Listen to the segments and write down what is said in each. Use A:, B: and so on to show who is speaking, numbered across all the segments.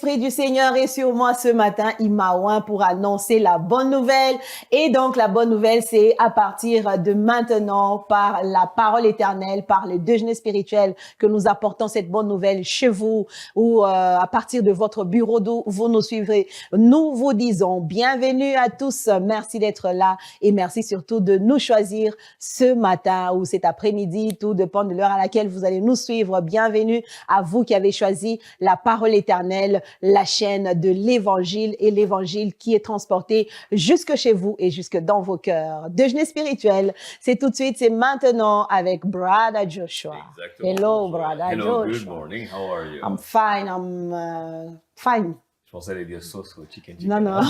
A: l'Esprit du Seigneur est sur moi ce matin. Il m'a oint pour annoncer la bonne nouvelle. Et donc, la bonne nouvelle, c'est à partir de maintenant, par la parole éternelle, par le déjeuner spirituel, que nous apportons cette bonne nouvelle chez vous ou à partir de votre bureau d'où vous nous suivrez. Nous vous disons bienvenue à tous. Merci d'être là et merci surtout de nous choisir ce matin ou cet après-midi. Tout dépend de l'heure à laquelle vous allez nous suivre. Bienvenue à vous qui avez choisi la parole éternelle, la chaîne de l'évangile et l'évangile qui est transporté jusque chez vous et jusque dans vos cœurs. Déjeuner spirituel, c'est tout de suite, c'est maintenant avec Brother Joshua.
B: Exactement.
A: Hello, Brother
B: Hello,
A: Joshua.
B: good morning. How are you?
A: I'm fine, I'm fine.
B: Je pensais aller dire sauce au chicken.
A: Non, non,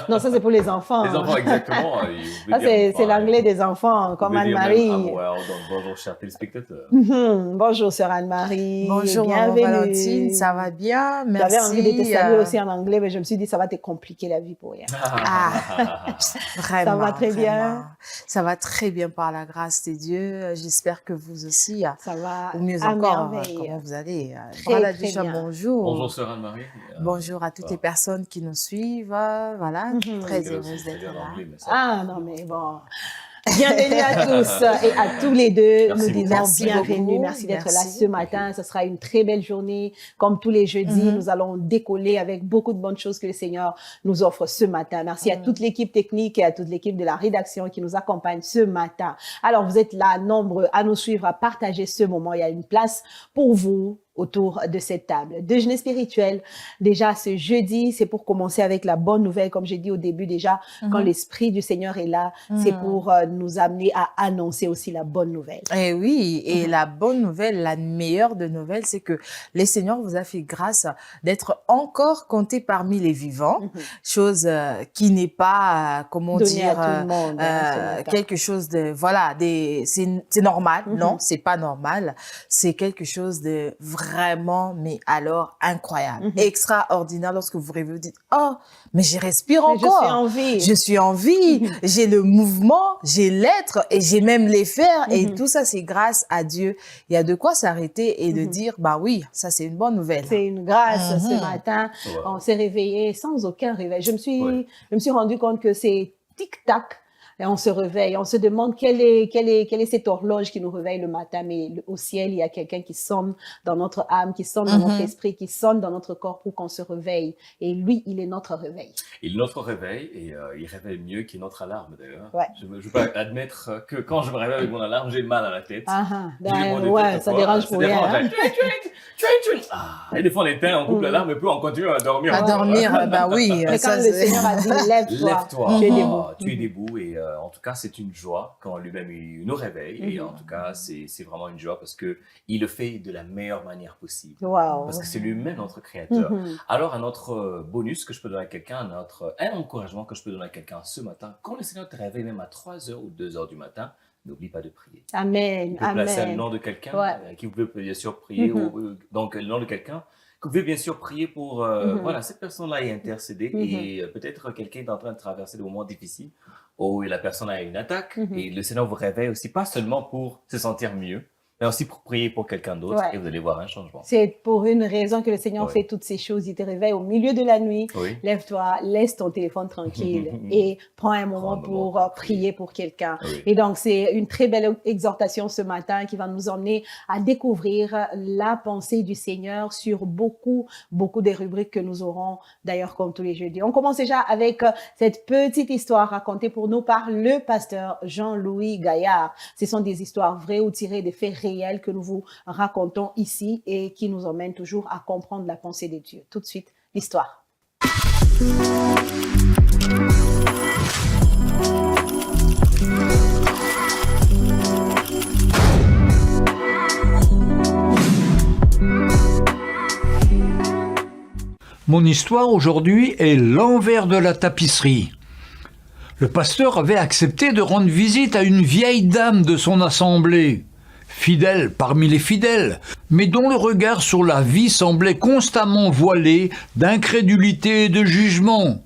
A: non, ça c'est pour les enfants.
B: Les enfants, exactement.
A: Ça c'est l'anglais des enfants, comme Anne-Marie.
B: Donc, bonjour, chers téléspectateurs.
A: Bonjour, sœur Anne-Marie.
C: Bonjour, maman Valentine, ça va bien? Merci.
A: J'avais envie de te saluer aussi en anglais, mais je me suis dit, ça va te compliquer la vie pour rien.
C: Vraiment.
A: Ça va très bien.
C: Ça va très bien par la grâce de Dieu. J'espère que vous aussi.
A: Ça va.
C: Ou mieux
A: à
C: encore,
A: merveille.
C: comment vous allez?
A: Très bien.
C: Bonjour.
B: Bonjour, sœur Anne-Marie.
C: Bonjour à toutes les personnes qui nous suivent. Voilà, très heureuse d'être là.
A: Ah non, mais bon. Bienvenue à tous et à tous les deux.
B: Merci
A: Nous disons bienvenue. Merci d'être là ce matin. Ce sera une très belle journée. Comme tous les jeudis, nous allons décoller avec beaucoup de bonnes choses que le Seigneur nous offre ce matin. Merci à toute l'équipe technique et à toute l'équipe de la rédaction qui nous accompagne ce matin. Alors, vous êtes là, nombreux à nous suivre, à partager ce moment. Il y a une place pour vous autour de cette table. Déjeuner spirituel, déjà ce jeudi, c'est pour commencer avec la bonne nouvelle, comme j'ai dit au début déjà, quand l'Esprit du Seigneur est là, c'est pour nous amener à annoncer aussi la bonne nouvelle.
C: Et oui, et la bonne nouvelle, la meilleure de nouvelles, c'est que le Seigneur vous a fait grâce d'être encore compté parmi les vivants, chose qui n'est pas, comment
A: Donné
C: dire,
A: à tout le monde,
C: quelque chose de, voilà, c'est normal, non, c'est pas normal, c'est quelque chose de vraiment, mais alors incroyable, extraordinaire lorsque vous rêvez, vous dites, oh, mais je respire encore.
A: Je suis en vie.
C: Je suis en vie, j'ai le mouvement, j'ai l'être et j'ai même les fers et tout ça, c'est grâce à Dieu. Il y a de quoi s'arrêter et de dire, bah oui, ça c'est une bonne nouvelle.
A: C'est une grâce. Ce matin, on s'est réveillé sans aucun réveil. Je me suis rendu compte que c'est tic-tac. Et on se réveille, on se demande quelle est cette horloge qui nous réveille le matin, mais au ciel, il y a quelqu'un qui sonne dans notre âme, qui sonne dans notre esprit, qui sonne dans notre corps pour qu'on se réveille. Et lui, il est notre réveil.
B: Il est notre réveil et il réveille mieux qu'il est notre alarme d'ailleurs.
A: Ouais.
B: Je peux admettre que quand je me réveille avec mon alarme, j'ai mal à la tête.
A: Ouais, ça dérange pour rien. Hein?
B: Et des fois on éteint, on coupe l'alarme et puis on continue à dormir.
C: À dormir, bah oui.
A: Mais quand le Seigneur a dit, lève-toi, tu es debout.
B: Tu es debout et en tout cas, c'est une joie quand lui-même il nous réveille. Et en tout cas, c'est vraiment une joie parce que il le fait de la meilleure manière possible.
A: Wow.
B: Parce que c'est lui-même notre créateur. Alors, un autre bonus que je peux donner à quelqu'un, un encouragement que je peux donner à quelqu'un ce matin, quand le Seigneur te réveille même à 3h ou 2h du matin, n'oublie pas de prier.
A: Amen.
B: Vous pouvez placer le nom de quelqu'un qui vous peut bien sûr prier. Donc, le nom de quelqu'un que vous pouvez bien sûr prier pour voilà, cette personne-là est intercédée et peut-être quelqu'un est en train de traverser des moments difficiles où la personne a une attaque et le Seigneur vous réveille aussi, pas seulement pour se sentir mieux, mais aussi pour prier pour quelqu'un d'autre et vous allez voir un changement.
A: C'est pour une raison que le Seigneur fait toutes ces choses. Il te réveille au milieu de la nuit. Lève-toi, laisse ton téléphone tranquille et prends un moment pour prier pour quelqu'un. Et donc, c'est une très belle exhortation ce matin qui va nous emmener à découvrir la pensée du Seigneur sur beaucoup des rubriques que nous aurons d'ailleurs comme tous les jeudis. On commence déjà avec cette petite histoire racontée pour nous par le pasteur Jean-Louis Gaillard. Ce sont des histoires vraies ou tirées des faits réels que nous vous racontons ici et qui nous emmènent toujours à comprendre la pensée de Dieu. Tout de suite, l'histoire.
D: Mon histoire aujourd'hui est l'envers de la tapisserie. Le pasteur avait accepté de rendre visite à une vieille dame de son assemblée, fidèle parmi les fidèles, mais dont le regard sur la vie semblait constamment voilé d'incrédulité et de jugement.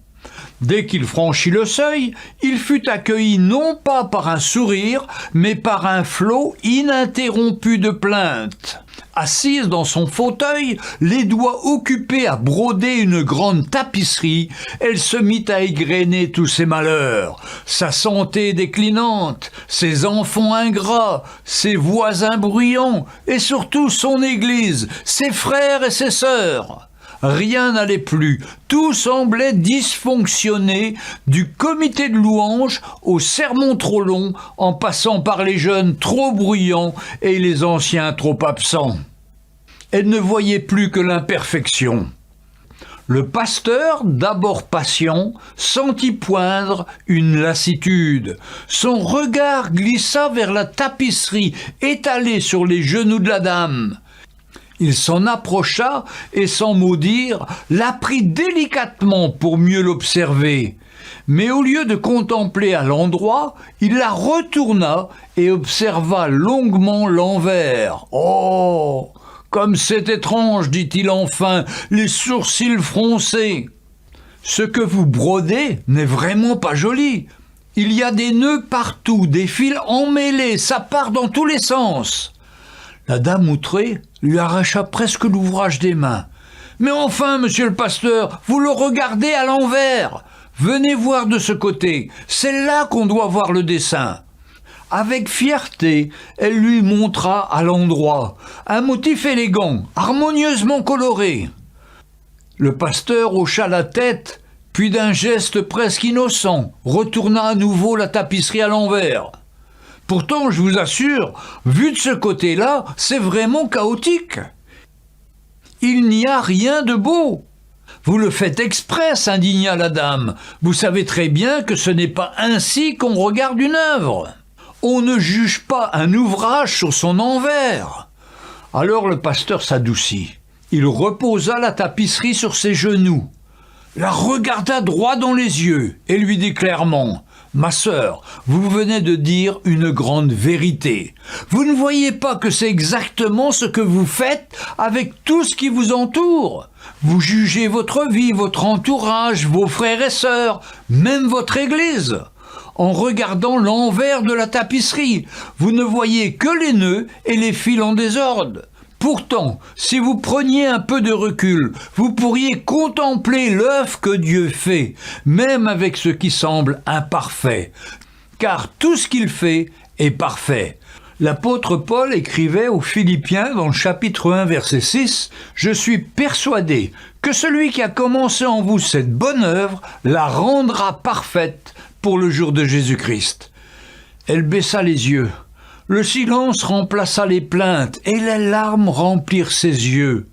D: Dès qu'il franchit le seuil, il fut accueilli non pas par un sourire, mais par un flot ininterrompu de plaintes. Assise dans son fauteuil, les doigts occupés à broder une grande tapisserie, elle se mit à égrener tous ses malheurs. Sa santé déclinante, ses enfants ingrats, ses voisins bruyants, et surtout son église, ses frères et ses sœurs. Rien n'allait plus, tout semblait dysfonctionner, du comité de louange au sermon trop long, en passant par les jeunes trop bruyants et les anciens trop absents. Elle ne voyait plus que l'imperfection. Le pasteur, d'abord patient, sentit poindre une lassitude. Son regard glissa vers la tapisserie étalée sur les genoux de la dame. Il s'en approcha et, sans mot dire, la prit délicatement pour mieux l'observer. Mais au lieu de contempler à l'endroit, il la retourna et observa longuement l'envers. « Oh, comme c'est étrange !» dit-il enfin, les sourcils froncés. « Ce que vous brodez n'est vraiment pas joli. Il y a des nœuds partout, des fils emmêlés, ça part dans tous les sens. » La dame outrée lui arracha presque l'ouvrage des mains. « Mais enfin, monsieur le pasteur, vous le regardez à l'envers. Venez voir de ce côté, c'est là qu'on doit voir le dessin. » Avec fierté, elle lui montra à l'endroit un motif élégant, harmonieusement coloré. Le pasteur hocha la tête, puis d'un geste presque innocent, retourna à nouveau la tapisserie à l'envers. Pourtant, je vous assure, vu de ce côté-là, c'est vraiment chaotique. Il n'y a rien de beau. Vous le faites exprès, s'indigna la dame. Vous savez très bien que ce n'est pas ainsi qu'on regarde une œuvre. On ne juge pas un ouvrage sur son envers. Alors le pasteur s'adoucit. Il reposa la tapisserie sur ses genoux, la regarda droit dans les yeux et lui dit clairement: « Ma sœur, vous venez de dire une grande vérité. Vous ne voyez pas que c'est exactement ce que vous faites avec tout ce qui vous entoure. Vous jugez votre vie, votre entourage, vos frères et sœurs, même votre église. En regardant l'envers de la tapisserie, vous ne voyez que les nœuds et les fils en désordre. Pourtant, si vous preniez un peu de recul, vous pourriez contempler l'œuvre que Dieu fait, même avec ce qui semble imparfait, car tout ce qu'il fait est parfait. » L'apôtre Paul écrivait aux Philippiens dans le chapitre 1, verset 6, « Je suis persuadé que celui qui a commencé en vous cette bonne œuvre la rendra parfaite pour le jour de Jésus-Christ. » Elle baissa les yeux. Le silence remplaça les plaintes et les larmes remplirent ses yeux.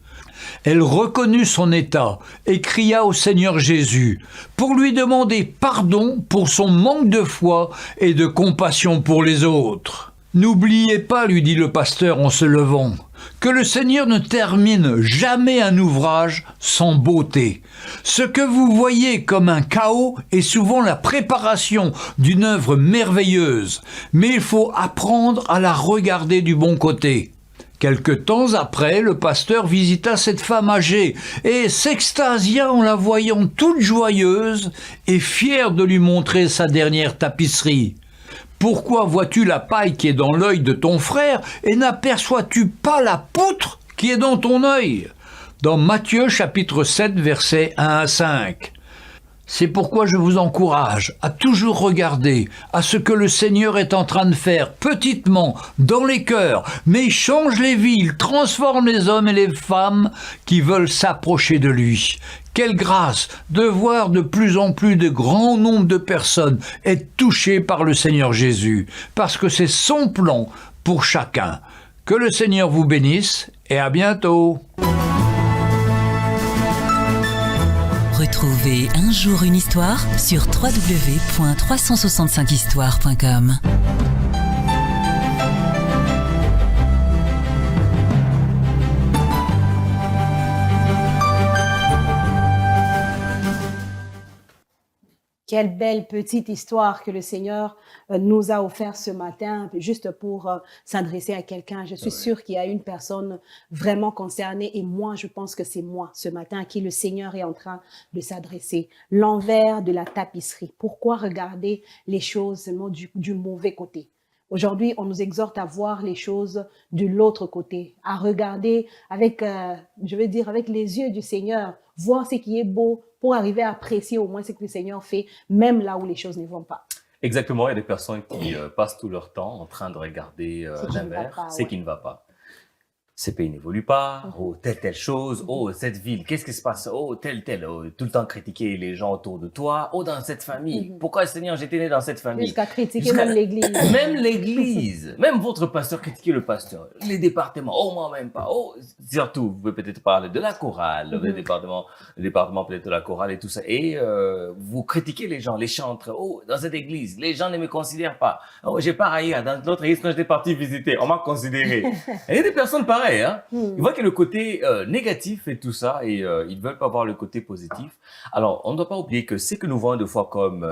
D: Elle reconnut son état et cria au Seigneur Jésus pour lui demander pardon pour son manque de foi et de compassion pour les autres. « N'oubliez pas, lui dit le pasteur en se levant, que le Seigneur ne termine jamais un ouvrage sans beauté. Ce que vous voyez comme un chaos est souvent la préparation d'une œuvre merveilleuse, mais il faut apprendre à la regarder du bon côté. » Quelque temps après, le pasteur visita cette femme âgée et s'extasia en la voyant toute joyeuse et fière de lui montrer sa dernière tapisserie. « Pourquoi vois-tu la paille qui est dans l'œil de ton frère et n'aperçois-tu pas la poutre qui est dans ton œil ?» Dans Matthieu chapitre 7, versets 1 à 5. C'est pourquoi je vous encourage à toujours regarder à ce que le Seigneur est en train de faire petitement dans les cœurs, mais il change les vies, il transforme les hommes et les femmes qui veulent s'approcher de lui. Quelle grâce de voir de plus en plus de grands nombres de personnes être touchées par le Seigneur Jésus, parce que c'est son plan pour chacun. Que le Seigneur vous bénisse et à bientôt.
E: Retrouvez Un jour une histoire sur www.365histoire.com.
A: Quelle belle petite histoire que le Seigneur nous a offert ce matin, juste pour s'adresser à quelqu'un. Je suis sûre qu'il y a une personne vraiment concernée et moi, je pense que c'est moi ce matin à qui le Seigneur est en train de s'adresser. L'envers de la tapisserie. Pourquoi regarder les choses seulement du mauvais côté? Aujourd'hui, on nous exhorte à voir les choses de l'autre côté, à regarder avec, je veux dire, avec les yeux du Seigneur, voir ce qui est beau pour arriver à apprécier au moins ce que le Seigneur fait, même là où les choses ne vont pas.
B: Exactement, il y a des personnes qui passent tout leur temps en train de regarder
A: Ce qui ne va
B: l'envers,
A: pas,
B: ce
A: ouais.
B: qui ne va pas. Ces pays n'évoluent pas, oh, telle chose, oh, cette ville, qu'est-ce qui se passe, oh, oh, tout le temps critiquer les gens autour de toi, oh, dans cette famille, pourquoi Seigneur, j'étais né dans cette famille?
A: Jusqu'à critiquer même l'Église.
B: Même l'Église, même votre pasteur critiquer le pasteur, les départements, oh, moi même pas, oh, surtout, vous pouvez peut-être parler de la chorale, le département peut-être de la chorale et tout ça, et vous critiquez les gens, les chantres, oh, dans cette église, les gens ne me considèrent pas, oh, j'ai pas raillé, dans l'autre église, quand j'étais parti visiter, on m'a considéré. Et il y a des personnes pareilles, hein. Ils voient que le côté négatif et tout ça, et ils veulent pas voir le côté positif. Alors, on ne doit pas oublier que ce que nous voyons des fois comme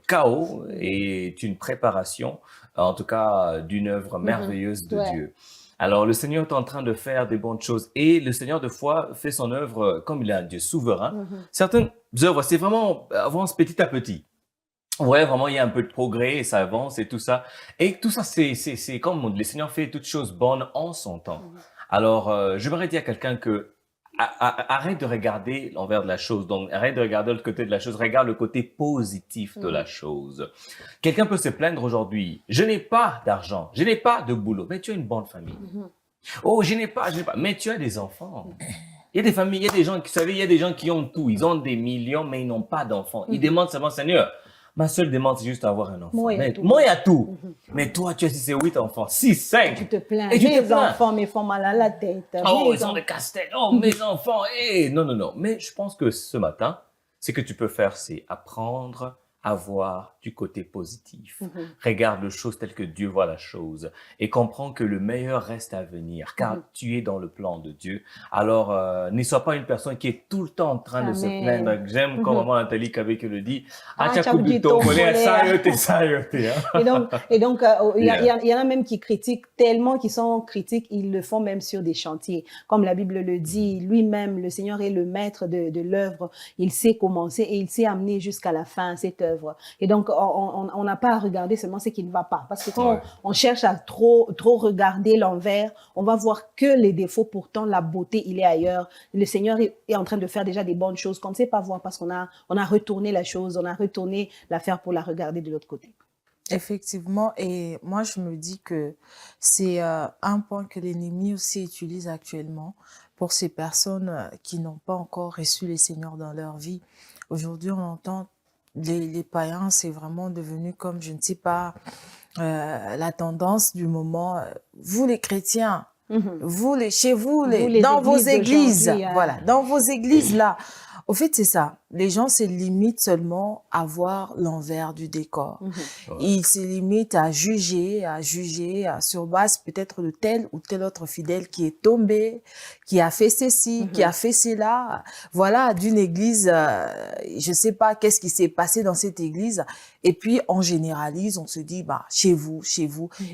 B: chaos est une préparation, en tout cas, d'une œuvre merveilleuse de Dieu. Alors, le Seigneur est en train de faire des bonnes choses, et le Seigneur, des fois, fait son œuvre comme il est un Dieu souverain. Certaines œuvres, c'est vraiment avance petit à petit. Ouais, vraiment, il y a un peu de progrès, et ça avance et tout ça. Et tout ça, c'est comme le Seigneur fait toutes choses bonnes en son temps. Alors, j'aimerais dire à quelqu'un que arrête de regarder l'envers de la chose. Donc, arrête de regarder l'autre côté de la chose. Regarde le côté positif de la chose. Quelqu'un peut se plaindre aujourd'hui. Je n'ai pas d'argent. Je n'ai pas de boulot. Mais tu as une bonne famille. Oh, je n'ai pas. Mais tu as des enfants. Il y a des familles, il y a des gens, vous savez, il y a des gens qui ont tout. Ils ont des millions, mais ils n'ont pas d'enfants. Ils demandent seulement, Seigneur, ma seule demande, c'est juste avoir un enfant. Moi, il y a tout. Mais toi, tu as 6 et 8 enfants. 6, 5.
A: Tu te plains.
B: Et tu te
A: Mes
B: plains.
A: enfants me font mal à la tête.
B: Oh, ils ont des casse-têtes. Oh, mes enfants. Non. Mais je pense que ce matin, ce que tu peux faire, c'est apprendre à voir du côté positif. Regarde les choses telles que Dieu voit la chose et comprends que le meilleur reste à venir car tu es dans le plan de Dieu. Alors, ne sois pas une personne qui est tout le temps en train de se plaindre. J'aime quand maman Nathalie Kaveke le dit.
A: Et donc, il y en a même qui critiquent tellement qu'ils sont critiques, ils le font même sur des chantiers. Comme la Bible le dit, lui-même, le Seigneur est le maître de l'œuvre. Il sait commencer et il sait amener jusqu'à la fin cette œuvre. Et donc, on n'a pas à regarder seulement ce qui ne va pas. Parce que quand on cherche à trop regarder l'envers, on va voir que les défauts. Pourtant, la beauté, il est ailleurs. Le Seigneur est en train de faire déjà des bonnes choses qu'on ne sait pas voir parce qu'on a retourné la chose, on a retourné l'affaire pour la regarder de l'autre côté.
C: Effectivement, et moi je me dis que c'est un point que l'ennemi aussi utilise actuellement pour ces personnes qui n'ont pas encore reçu les Seigneurs dans leur vie. Aujourd'hui, on entend les païens, c'est vraiment devenu comme, je ne sais pas, la tendance du moment. Vous les chrétiens, vous les, chez vous, dans vos églises, voilà, dans vos églises là. Au fait, c'est ça. Les gens se limitent seulement à voir l'envers du décor. Ils se limitent à juger sur base peut-être de tel ou tel autre fidèle qui est tombé, qui a fait ceci, qui a fait cela. Voilà, d'une église, je sais pas qu'est-ce qui s'est passé dans cette église. Et puis, on généralise, on se dit, bah, chez vous.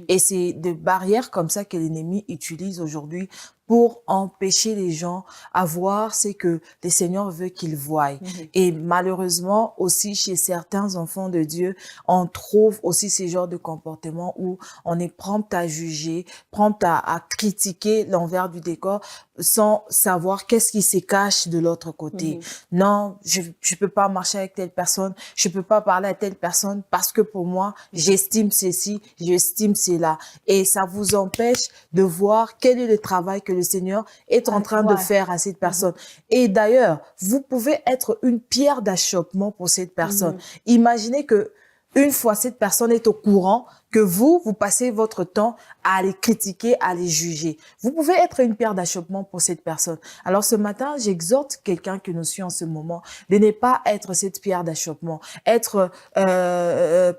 C: Et c'est des barrières comme ça que l'ennemi utilise aujourd'hui pour empêcher les gens à voir ce que le Seigneur veut qu'ils voient. Et malheureusement, aussi chez certains enfants de Dieu, on trouve aussi ces genres de comportements où on est prompt à juger, prompt à critiquer l'envers du décor sans savoir qu'est-ce qui se cache de l'autre côté. Non, je peux pas marcher avec telle personne, je peux pas parler à telle personne parce que pour moi, j'estime ceci, j'estime cela. Et ça vous empêche de voir quel est le travail que le Seigneur est en train de faire à cette personne. Et d'ailleurs, vous pouvez être une pierre d'achoppement pour cette personne. Imaginez que une fois cette personne est au courant que vous passez votre temps à les critiquer, à les juger. Vous pouvez être une pierre d'achoppement pour cette personne. Alors ce matin, j'exhorte quelqu'un que nous suit en ce moment de ne pas être cette pierre d'achoppement, être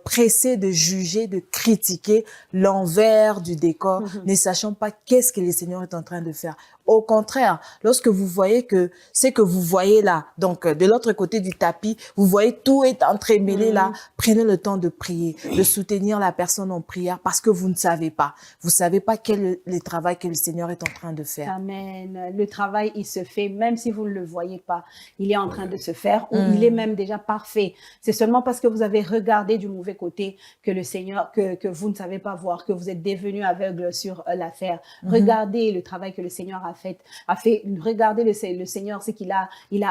C: pressé de juger, de critiquer l'envers du décor, ne sachant pas qu'est-ce que le Seigneur est en train de faire. Au contraire, lorsque vous voyez que c'est que vous voyez là, donc de l'autre côté du tapis, vous voyez tout est entremêlé là, prenez le temps de prier, de soutenir la personne personnes en prière parce que vous ne savez pas. Vous ne savez pas quel est le travail que le Seigneur est en train de faire.
A: Amen. Le travail, il se fait, même si vous ne le voyez pas. Il est en train de se faire ou il est même déjà parfait. C'est seulement parce que vous avez regardé du mauvais côté que le Seigneur, que vous ne savez pas voir, que vous êtes devenu aveugle sur l'affaire. Regardez le travail que le Seigneur a fait. Regardez le Seigneur, ce qu'il a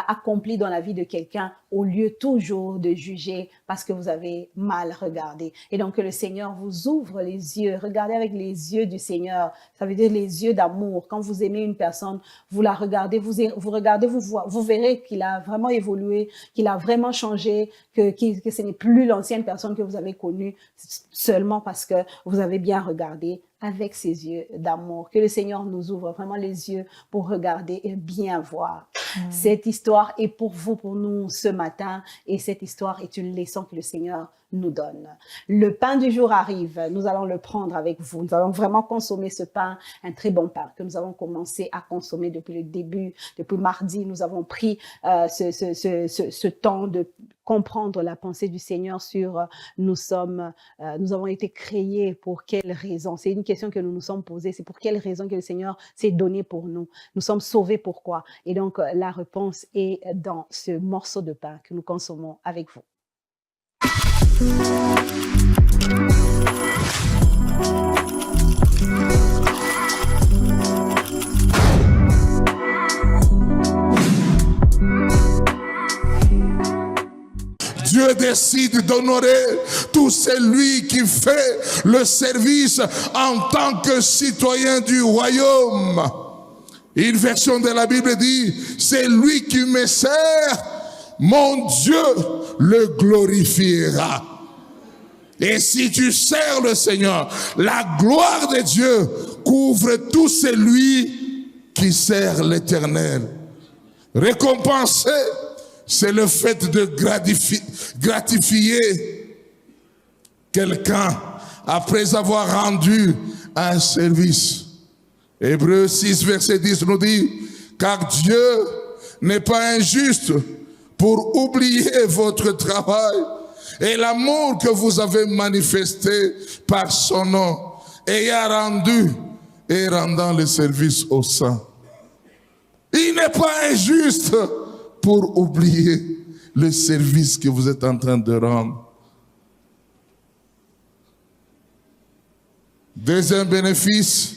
A: accompli dans la vie de quelqu'un au lieu toujours de juger parce que vous avez mal regardé. Et donc que le Seigneur vous ouvre les yeux. Regardez avec les yeux du Seigneur. Ça veut dire les yeux d'amour. Quand vous aimez une personne, vous la regardez, vous regardez, vous verrez qu'il a vraiment évolué, qu'il a vraiment changé, que ce n'est plus l'ancienne personne que vous avez connue seulement parce que vous avez bien regardé avec ses yeux d'amour. Que le Seigneur nous ouvre vraiment les yeux pour regarder et bien voir. Cette histoire est pour vous, pour nous ce matin, et cette histoire est une leçon que le Seigneur nous donne. Le pain du jour arrive, nous allons le prendre avec vous. Nous allons vraiment consommer ce pain, un très bon pain que nous avons commencé à consommer depuis le début, depuis mardi. Nous avons pris ce temps de comprendre la pensée du Seigneur sur nous avons été créés pour quelle raison. C'est une question que nous nous sommes posée. C'est pour quelle raison que le Seigneur s'est donné pour nous. Nous sommes sauvés pourquoi? Et donc la réponse est dans ce morceau de pain que nous consommons avec vous.
F: Dieu décide d'honorer tout celui qui fait le service en tant que citoyen du royaume. Une version de la Bible dit, c'est lui qui me sert, mon Dieu le glorifiera. Et si tu sers le Seigneur, la gloire de Dieu couvre tout celui qui sert l'Éternel. Récompenser, c'est le fait de gratifier quelqu'un après avoir rendu un service. Hébreux 6, verset 10 nous dit, car Dieu n'est pas injuste pour oublier votre travail et l'amour que vous avez manifesté par son nom, ayant rendu et rendant le service aux saints. Il n'est pas injuste pour oublier le service que vous êtes en train de rendre. Deuxième bénéfice,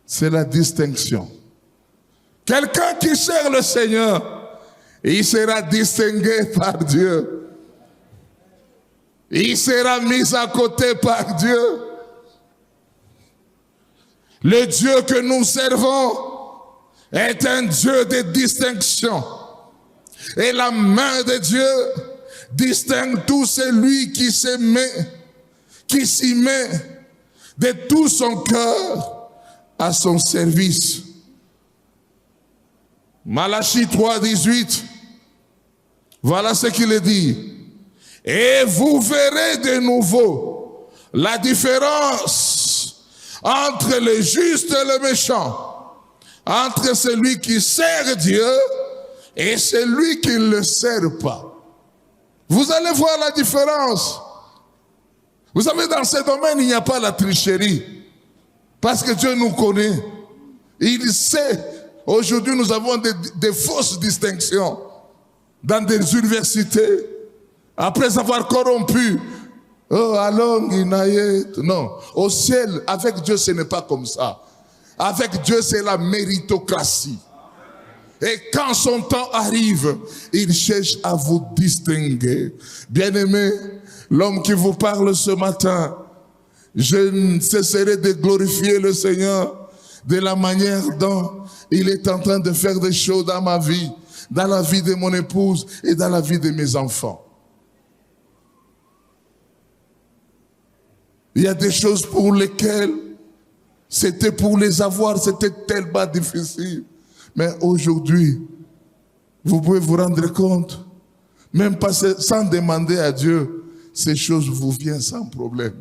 F: c'est la distinction. Quelqu'un qui sert le Seigneur, il sera distingué par Dieu. Il sera mis à côté par Dieu. Le Dieu que nous servons est un Dieu de distinction. Et la main de Dieu distingue tout celui qui s'y met de tout son cœur à son service. Malachie 3, 18, voilà ce qu'il est dit. Et vous verrez de nouveau la différence entre le juste et le méchant, entre celui qui sert Dieu et celui qui ne le sert pas. Vous allez voir la différence. Vous savez, dans ce domaine, il n'y a pas la tricherie. Parce que Dieu nous connaît. Il sait. Aujourd'hui, nous avons des fausses distinctions dans des universités. Après avoir corrompu, non, au ciel, avec Dieu, ce n'est pas comme ça. Avec Dieu, c'est la méritocratie. Et quand son temps arrive, il cherche à vous distinguer. Bien-aimés, l'homme qui vous parle ce matin, je ne cesserai de glorifier le Seigneur de la manière dont il est en train de faire des choses dans ma vie, dans la vie de mon épouse et dans la vie de mes enfants. Il y a des choses pour lesquelles c'était pour les avoir, c'était tellement difficile. Mais aujourd'hui, vous pouvez vous rendre compte, même pas sans demander à Dieu, ces choses vous viennent sans problème.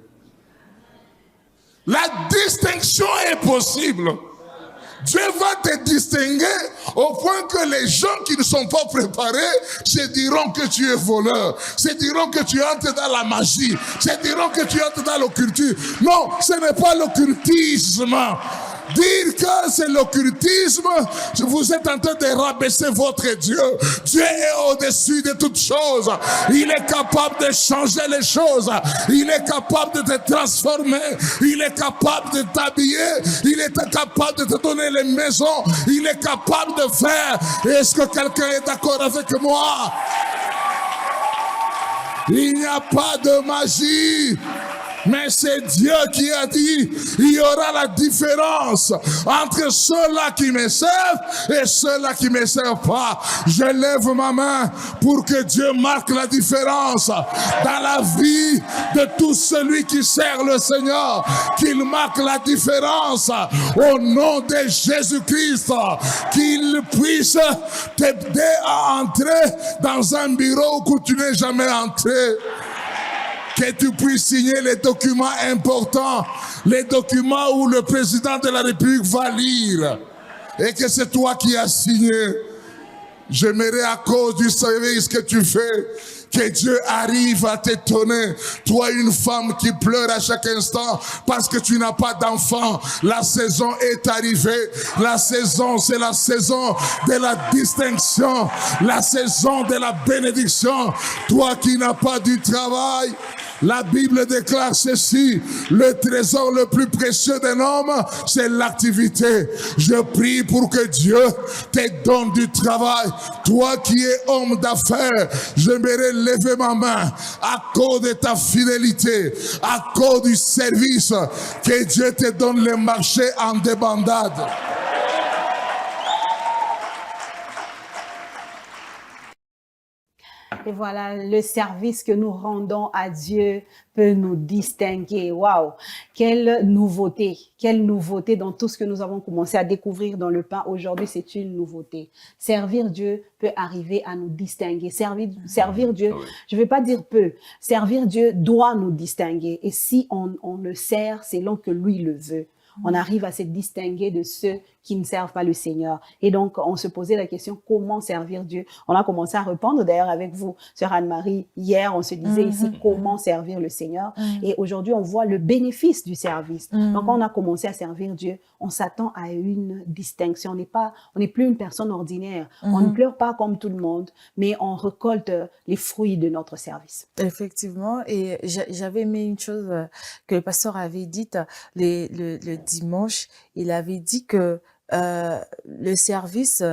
F: La distinction est possible. Dieu va te distinguer au point que les gens qui ne sont pas préparés se diront que tu es voleur, se diront que tu entres dans la magie, se diront que tu entres dans l'occultisme. Non, ce n'est pas l'occultisme. Dire que c'est l'occultisme, vous êtes en train de rabaisser votre Dieu. Dieu est au-dessus de toutes choses. Il est capable de changer les choses. Il est capable de te transformer. Il est capable de t'habiller. Il est capable de te donner les maisons. Il est capable de faire. Est-ce que quelqu'un est d'accord avec moi? Il n'y a pas de magie. Mais c'est Dieu qui a dit, il y aura la différence entre ceux-là qui me servent et ceux-là qui ne me servent pas. Je lève ma main pour que Dieu marque la différence dans la vie de tout celui qui sert le Seigneur. Qu'il marque la différence au nom de Jésus-Christ. Qu'il puisse t'aider à entrer dans un bureau où tu n'es jamais entré. Que tu puisses signer les documents importants, les documents où le président de la République va lire, et que c'est toi qui as signé. J'aimerais, à cause du service que tu fais, que Dieu arrive à t'étonner. Toi, une femme qui pleure à chaque instant parce que tu n'as pas d'enfant. La saison est arrivée. La saison, c'est la saison de la distinction. La saison de la bénédiction. Toi qui n'as pas du travail, la Bible déclare ceci: le trésor le plus précieux d'un homme, c'est l'activité. Je prie pour que Dieu te donne du travail. Toi qui es homme d'affaires, j'aimerais lever ma main à cause de ta fidélité, à cause du service, que Dieu te donne les marchés en débandade.
A: Et voilà, le service que nous rendons à Dieu peut nous distinguer. Waouh! Quelle nouveauté dans tout ce que nous avons commencé à découvrir dans le pain. Aujourd'hui, c'est une nouveauté. Servir Dieu peut arriver à nous distinguer. Servir Dieu, je ne vais pas dire peu. Servir Dieu doit nous distinguer. Et si on le sert, c'est là que lui le veut. On arrive à se distinguer de ceux qui ne servent pas le Seigneur. Et donc, on se posait la question, comment servir Dieu? On a commencé à répondre, d'ailleurs, avec vous, Sœur Anne-Marie. Hier, on se disait ici, comment servir le Seigneur? Et aujourd'hui, on voit le bénéfice du service. Donc, quand on a commencé à servir Dieu, on s'attend à une distinction. On n'est plus une personne ordinaire. On ne pleure pas comme tout le monde, mais on récolte les fruits de notre service.
C: Effectivement. Et j'avais aimé une chose que le pasteur avait dite le dimanche. Il avait dit que le service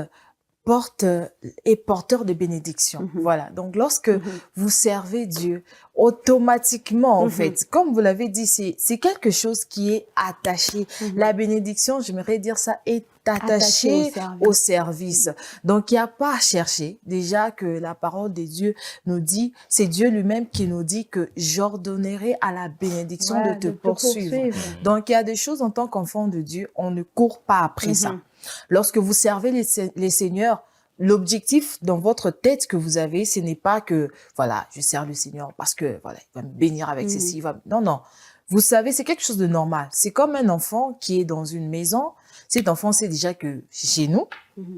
C: est porteur de bénédiction. Voilà. Donc, lorsque vous servez Dieu, automatiquement, en fait, comme vous l'avez dit, c'est quelque chose qui est attaché. La bénédiction, j'aimerais dire ça, est attaché au service. Donc, il n'y a pas à chercher. Déjà que la parole de Dieu nous dit, c'est Dieu lui-même qui nous dit que j'ordonnerai à la bénédiction de te poursuivre. Donc, il y a des choses en tant qu'enfant de Dieu, on ne court pas après ça. Lorsque vous servez les seigneurs, l'objectif dans votre tête que vous avez, ce n'est pas que, voilà, je sers le Seigneur parce que, voilà, il va me bénir avec ceci. Non, non. Vous savez, c'est quelque chose de normal. C'est comme un enfant qui est dans une maison. Cet enfant sait déjà que chez nous,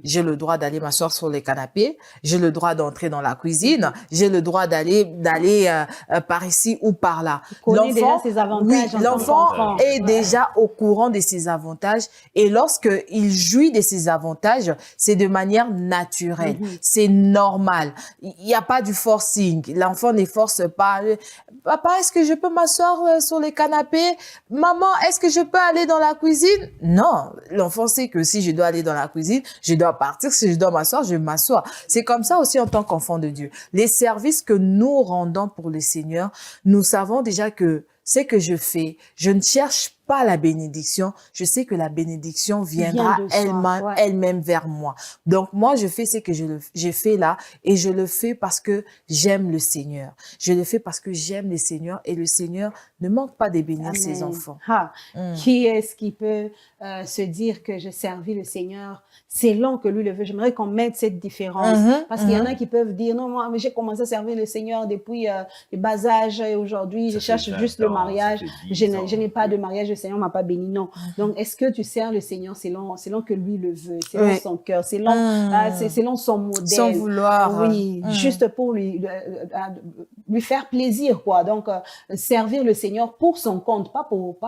C: j'ai le droit d'aller m'asseoir sur les canapés, j'ai le droit d'entrer dans la cuisine, j'ai le droit d'aller par ici ou par là. L'enfant est déjà au courant de ses avantages et lorsque il jouit de ses avantages, c'est de manière naturelle, c'est normal. Il n'y a pas du forcing. L'enfant ne force pas. Papa, est-ce que je peux m'asseoir sur les canapés? Maman, est-ce que je peux aller dans la cuisine? Non, l'enfant sait que si je dois aller dans la cuisine, je dois partir. Si je dois m'asseoir, je m'assois. C'est comme ça aussi en tant qu'enfant de Dieu. Les services que nous rendons pour le Seigneur, nous savons déjà que ce que je fais, je ne cherche pas la bénédiction. Je sais que la bénédiction viendra elle-même vers moi. Donc, moi, je fais ce que j'ai fait là et je le fais parce que j'aime le Seigneur. Je le fais parce que j'aime le Seigneur et le Seigneur ne manque pas de bénir ses enfants.
A: Qui est-ce qui peut se dire que je servis le Seigneur selon que lui le veut? J'aimerais qu'on mette cette différence parce qu'il y en a qui peuvent dire non, moi, j'ai commencé à servir le Seigneur depuis le bas âge et aujourd'hui, je cherche juste le mariage. Je n'ai pas de mariage. Je Seigneur m'a pas béni. Non. Donc, est-ce que tu sers le Seigneur selon que lui le veut, selon son cœur, selon son modèle.
C: Sans vouloir.
A: Oui, juste pour lui faire plaisir, quoi. Donc, servir le Seigneur pour son compte, pas pour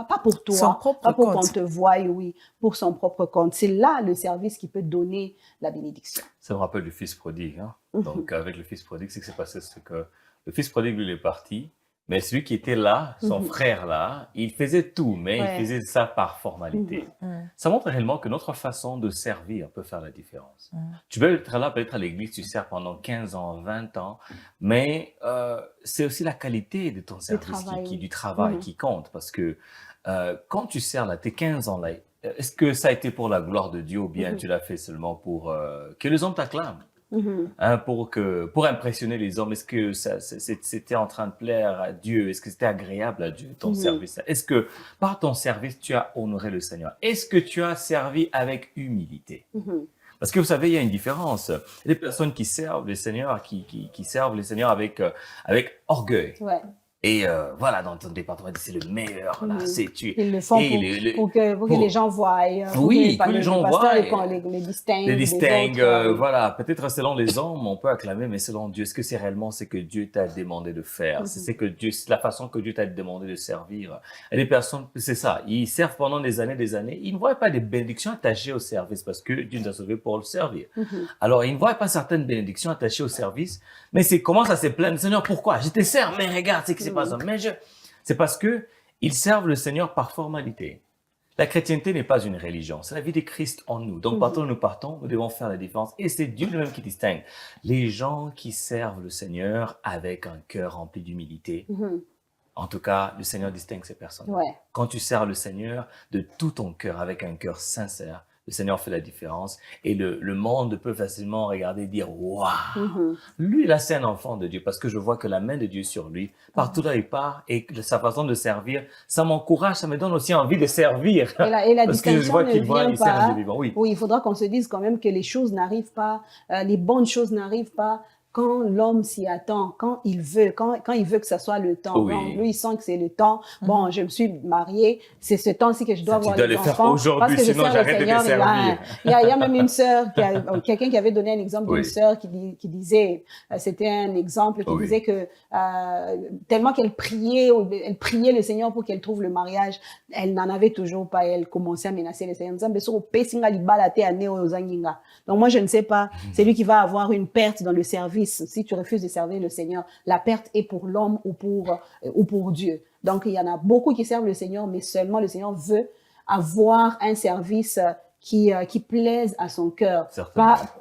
A: toi.
C: Son propre
A: pas pour
C: compte.
A: qu'on te voie, oui, pour son propre compte. C'est là le service qui peut donner la bénédiction.
B: Ça me rappelle le fils prodigue. Hein? Donc, avec le fils prodigue, ce qui s'est passé, c'est que le fils prodigue, lui, il est parti. Mais celui qui était là, son frère là, il faisait tout, mais il faisait ça par formalité. Ça montre réellement que notre façon de servir peut faire la différence. Tu peux être là, peut-être à l'église, tu sers pendant 15 ans, 20 ans, mais c'est aussi la qualité de ton service du travail qui compte. Parce que quand tu sers là, tes 15 ans là, est-ce que ça a été pour la gloire de Dieu ou bien tu l'as fait seulement pour que les hommes t'acclament? Hein, pour impressionner les hommes, est-ce que c'était en train de plaire à Dieu? Est-ce que c'était agréable à Dieu, ton service? Est-ce que par ton service, tu as honoré le Seigneur? Est-ce que tu as servi avec humilité? Parce que vous savez, il y a une différence. Il y a des personnes qui servent le Seigneur, qui servent le Seigneur avec orgueil.
A: Ouais.
B: Et voilà, dans ton département, c'est le meilleur. Là,
A: Ils le font pour que les gens voient.
B: Oui, que les gens voient.
A: Les distinguent.
B: Les distinguent, voilà. Peut-être selon les hommes, on peut acclamer, mais selon Dieu, est-ce que c'est réellement ce que Dieu t'a demandé de faire? C'est la façon que Dieu t'a demandé de servir. Et les personnes, c'est ça. Ils servent pendant des années. Ils ne voient pas des bénédictions attachées au service parce que Dieu nous a sauvés pour le servir. Alors, ils ne voient pas certaines bénédictions attachées au service, mais c'est commence à se plaindre. Seigneur, pourquoi? Je te sers, mais regarde, c'est que c'est pas ça. Mais c'est parce que ils servent le Seigneur par formalité. La chrétienté n'est pas une religion, c'est la vie de Christ en nous. Donc, partout où nous partons, nous devons faire la différence. Et c'est Dieu lui-même qui distingue les gens qui servent le Seigneur avec un cœur rempli d'humilité. En tout cas, le Seigneur distingue ces personnes.
A: Ouais.
B: Quand tu sers le Seigneur de tout ton cœur, avec un cœur sincère, le Seigneur fait la différence et le monde peut facilement regarder et dire « Waouh, lui là c'est un enfant de Dieu parce que je vois que la main de Dieu est sur lui, partout là il part et sa façon de servir, ça m'encourage, ça me donne aussi envie de servir. »
A: Et la
B: parce que je vois qu'il sert un Dieu vivant.
A: Oui, il faudra qu'on se dise quand même que les choses n'arrivent pas, les bonnes choses n'arrivent pas quand l'homme s'y attend, quand il veut que ça soit le temps.
B: Oui.
A: Donc, lui, il sent que c'est le temps. Bon, je me suis mariée, c'est ce temps-ci que je dois avoir les enfants.
B: Tu dois le faire aujourd'hui, sinon j'arrête de te servir.
A: Il y a même une sœur, quelqu'un qui avait donné un exemple d'une sœur qui disait, c'était un exemple qui disait que tellement qu'elle priait le Seigneur pour qu'elle trouve le mariage, elle n'en avait toujours pas. Elle commençait à menacer le Seigneur en disant, donc moi, je ne sais pas, c'est lui qui va avoir une perte dans le service. Si tu refuses de servir le Seigneur, la perte est pour l'homme ou pour Dieu. Donc, il y en a beaucoup qui servent le Seigneur, mais seulement le Seigneur veut avoir un service qui plaise à son cœur.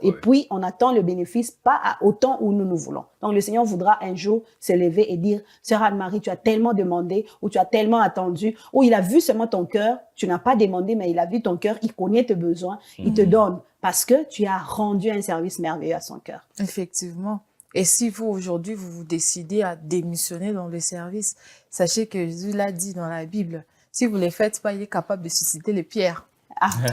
A: Et puis, on attend le bénéfice pas au temps où nous nous voulons. Donc, le Seigneur voudra un jour se lever et dire, Sœur Anne-Marie, tu as tellement demandé, ou tu as tellement attendu, ou il a vu seulement ton cœur, tu n'as pas demandé, mais il a vu ton cœur, il connaît tes besoins, il te donne, parce que tu as rendu un service merveilleux à son cœur.
C: Effectivement. Et si vous, aujourd'hui, vous décidez à démissionner dans le service, sachez que Jésus l'a dit dans la Bible, si vous ne les faites pas, il est capable de susciter les pierres.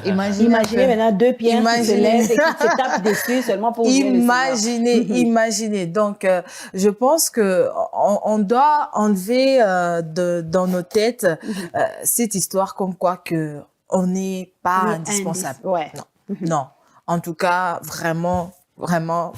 A: Imaginez maintenant 2 pierres qui se lèvent et qui se tapent dessus seulement pour
C: Imaginez. Donc, je pense que on doit enlever dans nos têtes cette histoire comme quoi que on n'est pas indispensable. Non. En tout cas, vraiment,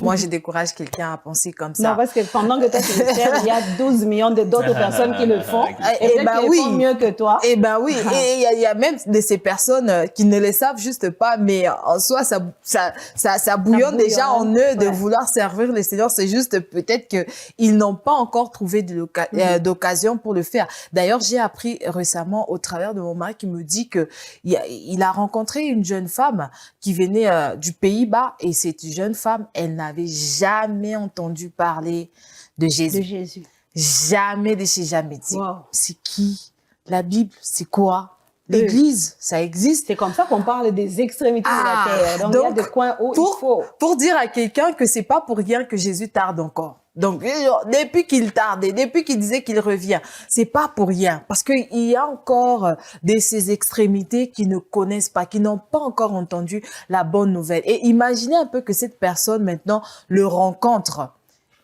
C: moi, je décourage quelqu'un à penser comme ça.
A: Non, parce que pendant que toi, tu le fais, il y a 12 millions d'autres personnes qui le font. Et qui font mieux que toi.
C: Et et il y a même de ces personnes qui ne le savent juste pas, mais en soi, ça bouillonne déjà en eux de vouloir servir le Seigneur. C'est juste peut-être qu'ils n'ont pas encore trouvé d'occasion pour le faire. D'ailleurs, j'ai appris récemment au travers de mon mari qui me dit que il a rencontré une jeune femme qui venait du Pays-Bas et cette jeune femme, elle n'avait jamais entendu parler de Jésus. Jamais de chez jamais dit. Wow. C'est qui? La Bible, c'est quoi? L'Église, ça existe.
A: C'est comme ça qu'on parle des extrémités de la terre. Donc, il y a des coins où il faut.
C: Pour dire à quelqu'un que c'est pas pour rien que Jésus tarde encore. Donc, depuis qu'il tardait, depuis qu'il disait qu'il revient, c'est pas pour rien. Parce qu'il y a encore de ces extrémités qui ne connaissent pas, qui n'ont pas encore entendu la bonne nouvelle. Et imaginez un peu que cette personne, maintenant, le rencontre.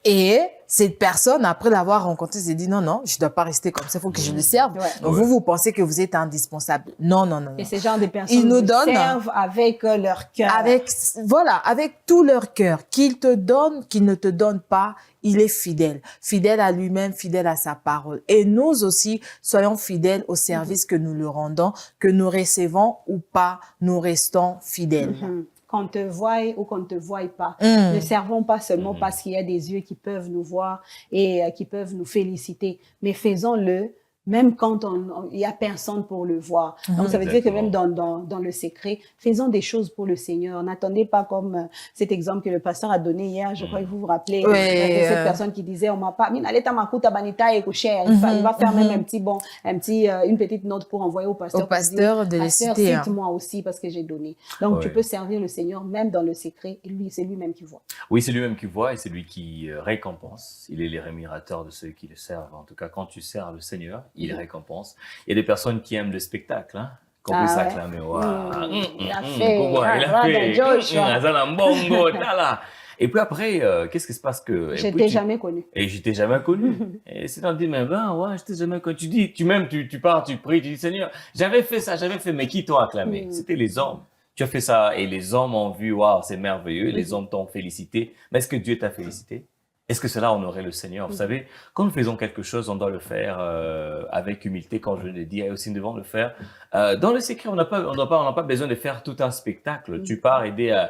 C: Et cette personne, après l'avoir rencontré, s'est dit, non, je ne dois pas rester comme ça, il faut que je le serve.
A: Ouais.
C: Donc, vous pensez que vous êtes indispensable. Non.
A: Et ces gens de personnes
C: Ils nous
A: le
C: donnent
A: servent avec leur cœur.
C: Avec tout leur cœur. Qu'il te donne, qu'il ne te donne pas, il est fidèle. Fidèle à lui-même, fidèle à sa parole. Et nous aussi, soyons fidèles au service que nous lui rendons, que nous recevons ou pas, nous restons fidèles.
A: Qu'on te voie ou qu'on ne te voie pas. Ne servons pas seulement parce qu'il y a des yeux qui peuvent nous voir et qui peuvent nous féliciter, mais faisons-le même quand il y a personne pour le voir. Donc, ça veut dire que même dans le secret, faisons des choses pour le Seigneur. N'attendez pas comme cet exemple que le pasteur a donné hier, je crois que vous vous rappelez, de cette personne qui disait, on m'a pas, il va faire même une petite note pour envoyer au pasteur.
C: Au pasteur de les citer.
A: Cite-moi aussi parce que j'ai donné. Donc, tu peux servir le Seigneur même dans le secret et lui, c'est lui-même qui voit.
B: Oui, c'est lui-même qui voit et c'est lui qui récompense. Il est le rémunérateur de ceux qui le servent. En tout cas, quand tu sers le Seigneur, il récompense. Il y a des personnes qui aiment le spectacle, hein, qu'on peut s'acclamer.
A: Il a fait.
B: Et puis après, qu'est-ce qui se passe que...
A: Je t'ai jamais connu.
B: Et je t'ai jamais connu. Et c'est dans le dit, mais je t'ai jamais connu. Tu dis, tu pars, tu pries, tu dis, Seigneur, j'avais fait ça, mais qui t'ont acclamé? C'était les hommes. Tu as fait ça et les hommes ont vu, waouh, c'est merveilleux, les hommes t'ont félicité. Mais est-ce que Dieu t'a félicité? Est-ce que cela honorait le Seigneur? Vous savez, quand nous faisons quelque chose, on doit le faire avec humilité, comme je l'ai dit, et aussi nous devons le faire. Dans le secret, on n'a pas besoin de faire tout un spectacle. Tu pars aider,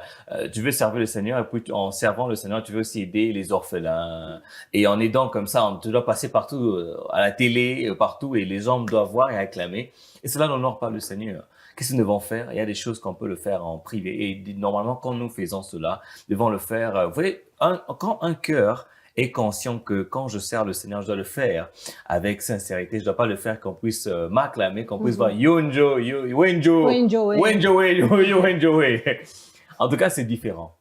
B: tu veux servir le Seigneur, et puis en servant le Seigneur, tu veux aussi aider les orphelins. Et en aidant comme ça, tu dois passer partout, à la télé, partout, et les gens doivent voir et acclamer. Et cela n'honore pas le Seigneur. Qu'est-ce que nous devons faire? Il y a des choses qu'on peut le faire en privé. Et normalement, quand nous faisons cela, nous devons le faire. Vous voyez, quand un cœur est conscient que quand je sers le Seigneur, je dois le faire avec sincérité. Je dois pas le faire qu'on puisse m'acclamer, qu'on puisse voir Yonjo, Wenjo. En tout cas, c'est différent.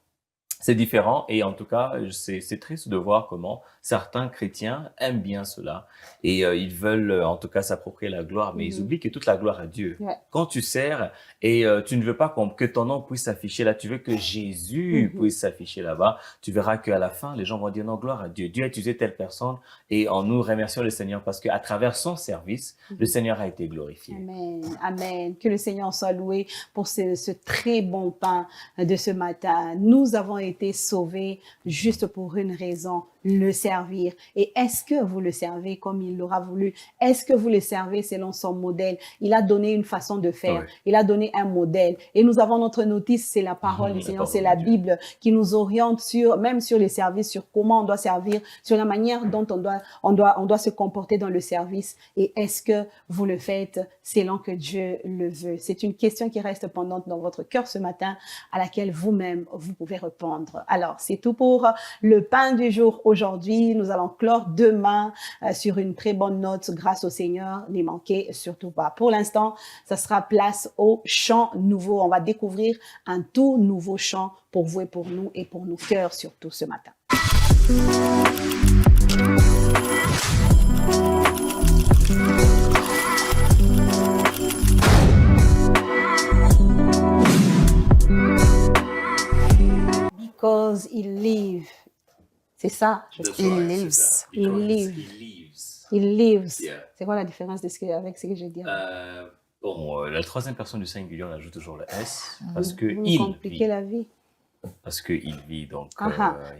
B: C'est différent et en tout cas, c'est triste de voir comment certains chrétiens aiment bien cela et ils veulent en tout cas s'approprier la gloire, mais ils oublient que toute la gloire à Dieu. Ouais. Quand tu sers et tu ne veux pas que ton nom puisse s'afficher là, tu veux que Jésus puisse s'afficher là-bas, tu verras qu'à la fin, les gens vont dire non, gloire à Dieu. Dieu a utilisé telle personne et en nous remercions le Seigneur parce qu'à travers son service, le Seigneur a été glorifié.
A: Amen, amen. Que le Seigneur soit loué pour ce très bon pain de ce matin. Nous avons été sauvés juste pour une raison, le servir. Et est-ce que vous le servez comme il l'aura voulu? Est-ce que vous le servez selon son modèle? Il a donné une façon de faire. Il a donné un modèle. Et nous avons notre notice, c'est la parole du Seigneur, c'est la Bible qui nous oriente même sur les services, sur comment on doit servir, sur la manière dont on doit se comporter dans le service. Et est-ce que vous le faites selon que Dieu le veut? C'est une question qui reste pendante dans votre cœur ce matin, à laquelle vous-même, vous pouvez répondre. Alors, c'est tout pour le pain du jour aujourd'hui. Nous allons clore demain sur une très bonne note grâce au Seigneur. N'y manquez surtout pas. Pour l'instant, ça sera place au chant nouveau. On va découvrir un tout nouveau chant pour vous et pour nous et pour nos cœurs surtout ce matin. Because he lives. C'est ça.
C: Il lives.
A: Il lives. Il lives. C'est quoi la différence avec ce que je dis?
B: La troisième personne du singulier, on ajoute toujours le S parce que
A: vous
B: il
A: compliquez la vie.
B: Parce qu'il vit, donc.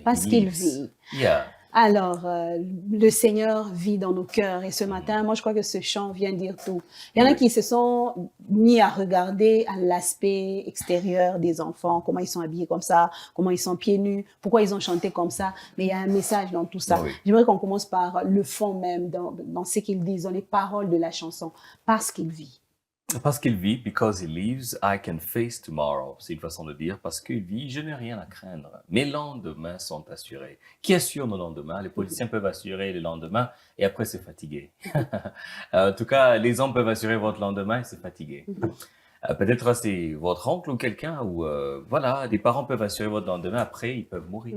A: Parce qu'il vit.
B: Yeah.
A: Alors, le Seigneur vit dans nos cœurs. Et ce matin, moi, je crois que ce chant vient dire tout. Il y en a qui se sont mis à regarder à l'aspect extérieur des enfants, comment ils sont habillés comme ça, comment ils sont pieds nus, pourquoi ils ont chanté comme ça. Mais il y a un message dans tout ça. Oui. J'aimerais qu'on commence par le fond même, dans ce qu'ils disent, dans les paroles de la chanson. Parce qu'il vit.
B: Parce qu'il vit, because he lives, I can face tomorrow. C'est une façon de dire, parce qu'il vit, je n'ai rien à craindre. Mes lendemains sont assurés. Qui assure nos lendemains? Les politiciens peuvent assurer les lendemains et après c'est fatigué. En tout cas, les hommes peuvent assurer votre lendemain et c'est fatigué. Peut-être c'est votre oncle ou quelqu'un, ou voilà, des parents peuvent assurer votre lendemain, après ils peuvent mourir.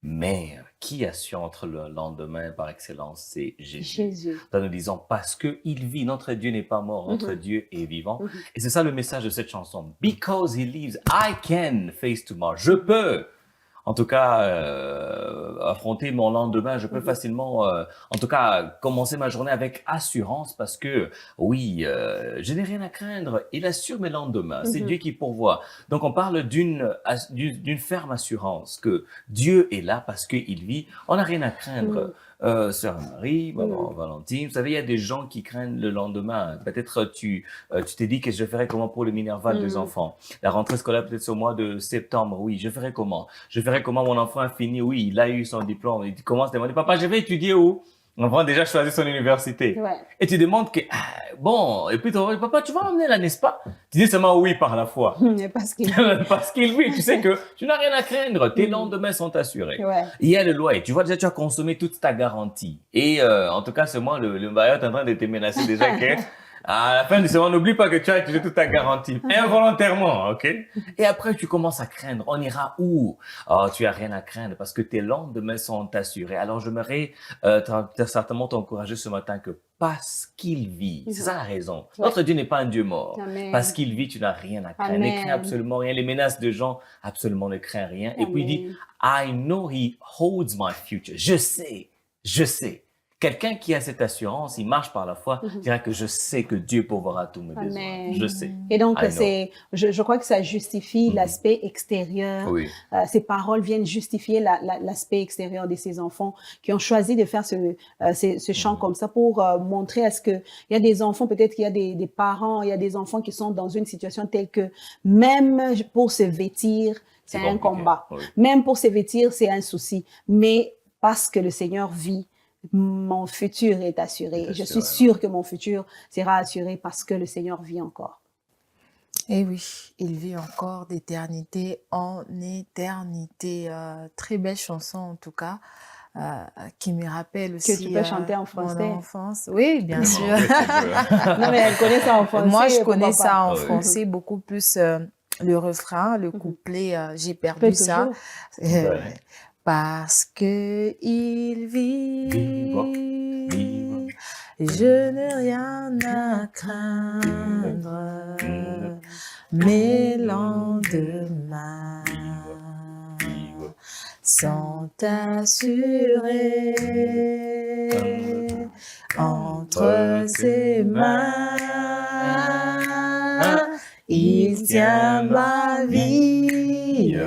B: Mais qui assure notre lendemain par excellence? C'est Jésus. Nous disons parce qu'il vit, notre Dieu n'est pas mort, notre Dieu est vivant. Et c'est ça le message de cette chanson. Because he lives, I can face tomorrow. Je peux. en tout cas, affronter mon lendemain. Je peux facilement, en tout cas, commencer ma journée avec assurance parce que, oui, je n'ai rien à craindre. Il assure mes lendemains. C'est Dieu qui pourvoit. Donc, on parle d'une ferme assurance que Dieu est là parce qu'il vit. On n'a rien à craindre. Sœur Marie, maman Valentine, vous savez, il y a des gens qui craignent le lendemain. Peut-être tu t'es dit que je ferais comment pour le Minerval des enfants. La rentrée scolaire peut-être c'est au mois de septembre. Oui, je ferai comment? Je ferai comment? Mon enfant a fini. Oui, il a eu son diplôme. Il commence à demander, papa, je vais étudier où? L'enfant a déjà choisi son université.
A: Ouais.
B: Et tu demandes que, bon, et puis tu vas dire, papa, tu vas emmener là, n'est-ce pas? Tu dis seulement oui par la foi.
A: Mais parce qu'il
B: Parce qu'il vit, tu sais que tu n'as rien à craindre, tes lendemains sont assurés.
A: Ouais.
B: Il y a le loyer, tu vois déjà, tu as consommé toute ta garantie. Et en tout cas, c'est moi, le bailleur est en train de te menacer déjà que à la fin du mois, n'oublie pas que tu as utilisé toute ta garantie, involontairement, ok? Et après, tu commences à craindre, on ira où? Oh, tu as rien à craindre parce que tes lendemains sont assurés. Alors, j'aimerais certainement t'encourager ce matin que parce qu'il vit, c'est ça la raison. Notre Dieu n'est pas un Dieu mort.
A: Amen.
B: Parce qu'il vit, tu n'as rien à craindre. Ne crains absolument rien. Les menaces de gens, absolument ne crains rien. Et puis il dit, I know he holds my future. Je sais. Quelqu'un qui a cette assurance, il marche par la foi, dira que je sais que Dieu pourvoira tous mes besoins. Je sais.
A: Et donc,
B: I know.
A: je crois que ça justifie l'aspect extérieur.
B: Oui.
A: Ces paroles viennent justifier l'aspect extérieur de ces enfants qui ont choisi de faire ce chant comme ça pour montrer à ce que il y a des enfants, peut-être qu'il y a des parents, il y a des enfants qui sont dans une situation telle que même pour se vêtir, c'est un
B: compliqué.
A: combat.
B: Oui.
A: Même pour se vêtir, c'est un souci. Mais parce que le Seigneur vit, mon futur est assuré. Je suis sûre que mon futur sera assuré parce que le Seigneur vit encore.
C: Et oui, il vit encore d'éternité en éternité. Très belle chanson en tout cas, qui me rappelle aussi
A: Que tu peux chanter en français.
C: mon enfance. Oui, bien sûr.
A: Non, mais elle connaît ça en français.
C: Moi, je
A: pourquoi
C: connais
A: pas?
C: ça en français, beaucoup plus le refrain, le couplet, j'ai perdu
A: Peut
C: ça.
A: toujours.
C: Parce que il vit,
B: Vivre.
C: je n'ai rien à craindre, mes lendemains sont assurés entre ses mains. Il tient ma vie.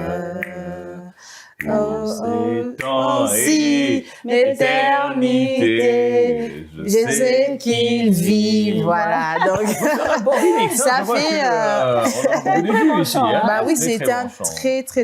C: Aussi l'éternité, je sais qu'il vit, voilà. Donc, ça fait. Bah oui, c'était un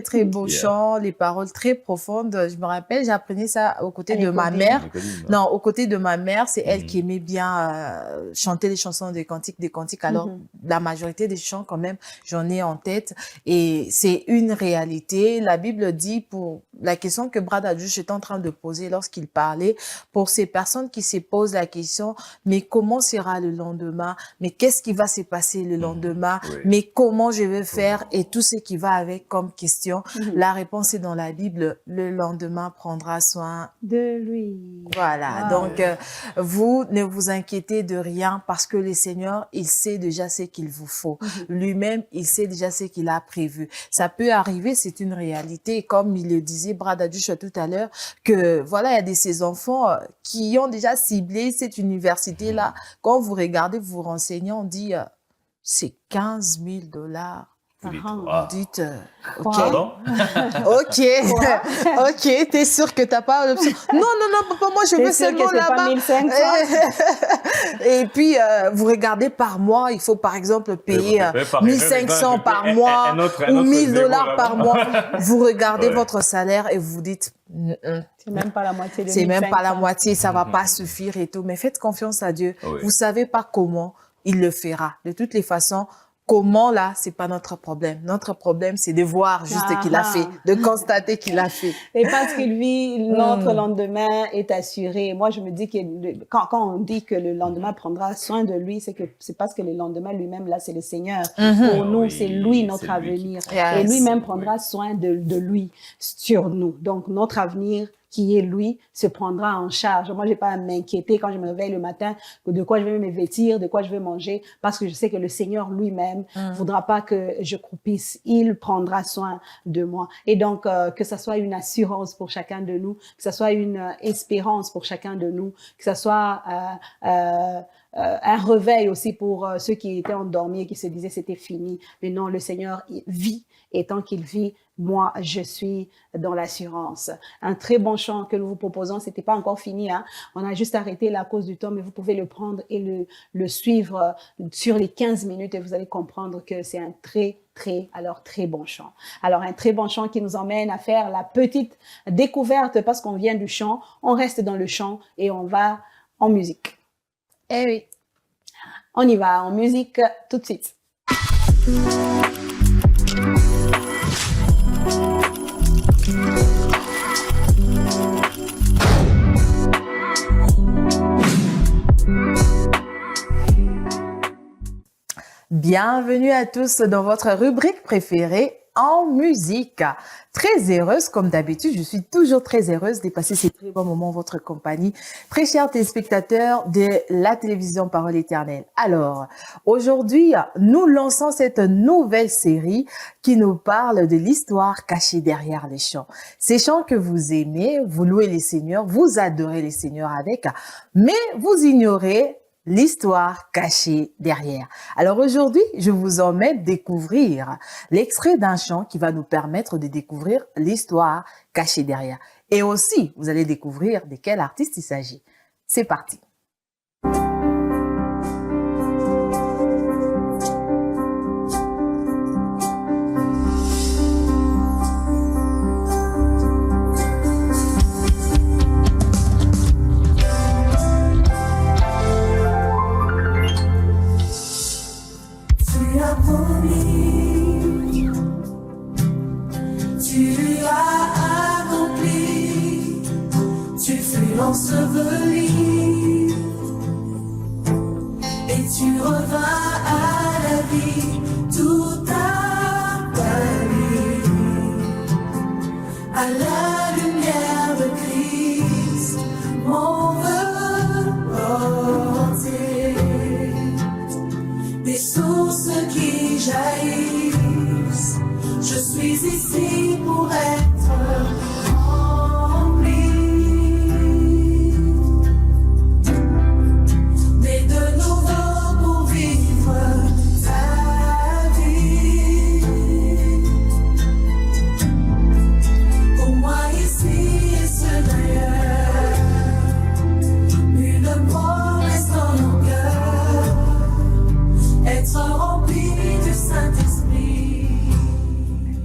C: très beau chant, les paroles très profondes. Je me rappelle, j'apprenais ça aux côtés de ma mère. Non, aux côtés de ma mère, c'est elle qui aimait bien chanter les chansons des cantiques. Alors, la majorité des chants, quand même, j'en ai en tête. Et c'est une réalité. La Bible dit, pour la question que Brad Adjush est en train de poser lorsqu'il parlait, pour ces personnes qui se posent la question, mais comment sera le lendemain? Mais qu'est-ce qui va se passer le lendemain? Mais comment je vais faire? Et tout ce qui va avec comme question. La réponse est dans la Bible. Le lendemain prendra soin
A: de lui.
C: Voilà. Donc, vous ne vous inquiétez de rien parce que le Seigneur, il sait déjà ce qu'il vous faut. Lui-même, il sait déjà ce qu'il a prévu. Ça peut arriver, c'est une réalité. Comme il le disait Brad Adjush tout à l'heure, que voilà, il y a de ces enfants qui ont déjà ciblé cette université-là. Quand vous regardez, vous vous renseignez, on dit c'est 15 000 $.
B: Vous
C: Vous dites, ok,
B: Pardon?
C: ok, t'es sûr que t'as pas l'option? Non, papa, moi je veux seulement là-bas.
A: 1500?
C: Et puis, vous regardez par mois, il faut par exemple payer 1500 par mois ou 1000 $ par mois. Vous regardez votre salaire et vous vous dites,
A: c'est même pas la moitié de
C: c'est même pas la
A: 1500.
C: moitié, ça va pas suffire et tout. Mais faites confiance à Dieu. Vous savez pas comment il le fera. De toutes les façons, comment là, c'est pas notre problème. Notre problème, c'est de voir juste qu'il a fait, de constater qu'il a fait.
A: Et parce qu'il vit, notre lendemain est assuré. Moi, je me dis que quand on dit que le lendemain prendra soin de lui, c'est parce que le lendemain lui-même, là, c'est le Seigneur. Pour nous, c'est lui notre avenir. Et lui-même prendra soin de lui sur nous. Donc, notre avenir qui est lui, se prendra en charge. Moi, j'ai pas à m'inquiéter quand je me réveille le matin de quoi je vais me vêtir, de quoi je vais manger, parce que je sais que le Seigneur lui-même voudra pas que je croupisse. Il prendra soin de moi. Et donc, que ça soit une assurance pour chacun de nous, que ça soit une espérance pour chacun de nous, que ça soit un réveil aussi pour ceux qui étaient endormis et qui se disaient c'était fini. Mais non, le Seigneur il vit, et tant qu'il vit, moi, je suis dans l'assurance. Un très bon chant que nous vous proposons, c'était pas encore fini, hein. On a juste arrêté là à cause du temps, mais vous pouvez le prendre et le suivre sur les 15 minutes et vous allez comprendre que c'est un très bon chant. Alors, un très bon chant qui nous emmène à faire la petite découverte parce qu'on vient du chant, on reste dans le chant et on va en musique.
C: Eh oui.
A: On y va en musique tout de suite.
C: Bienvenue à tous dans votre rubrique préférée en musique. Très heureuse, comme d'habitude, je suis toujours très heureuse de passer ces très bons moments en votre compagnie. Très chers téléspectateurs de la télévision Parole Éternelle. Alors, aujourd'hui, nous lançons cette nouvelle série qui nous parle de l'histoire cachée derrière les chants. Ces chants que vous aimez, vous louez les seigneurs, vous adorez les seigneurs avec, mais vous ignorez l'histoire cachée derrière. Alors aujourd'hui, je vous emmène découvrir l'extrait d'un chant qui va nous permettre de découvrir l'histoire cachée derrière. Et aussi, vous allez découvrir de quel artiste il s'agit. C'est parti.
G: Tu as accompli, tu fus enseveli, et tu revins à la vie, tout a permis, à la lumière de Christ, mon vœu porté, des sources qui jaillissent. Je suis ici pour être rempli, mais de nouveau pour vivre ta vie. Pour moi ici et ce d'ailleurs, une promesse dans nos cœurs, être rempli du Saint-Esprit.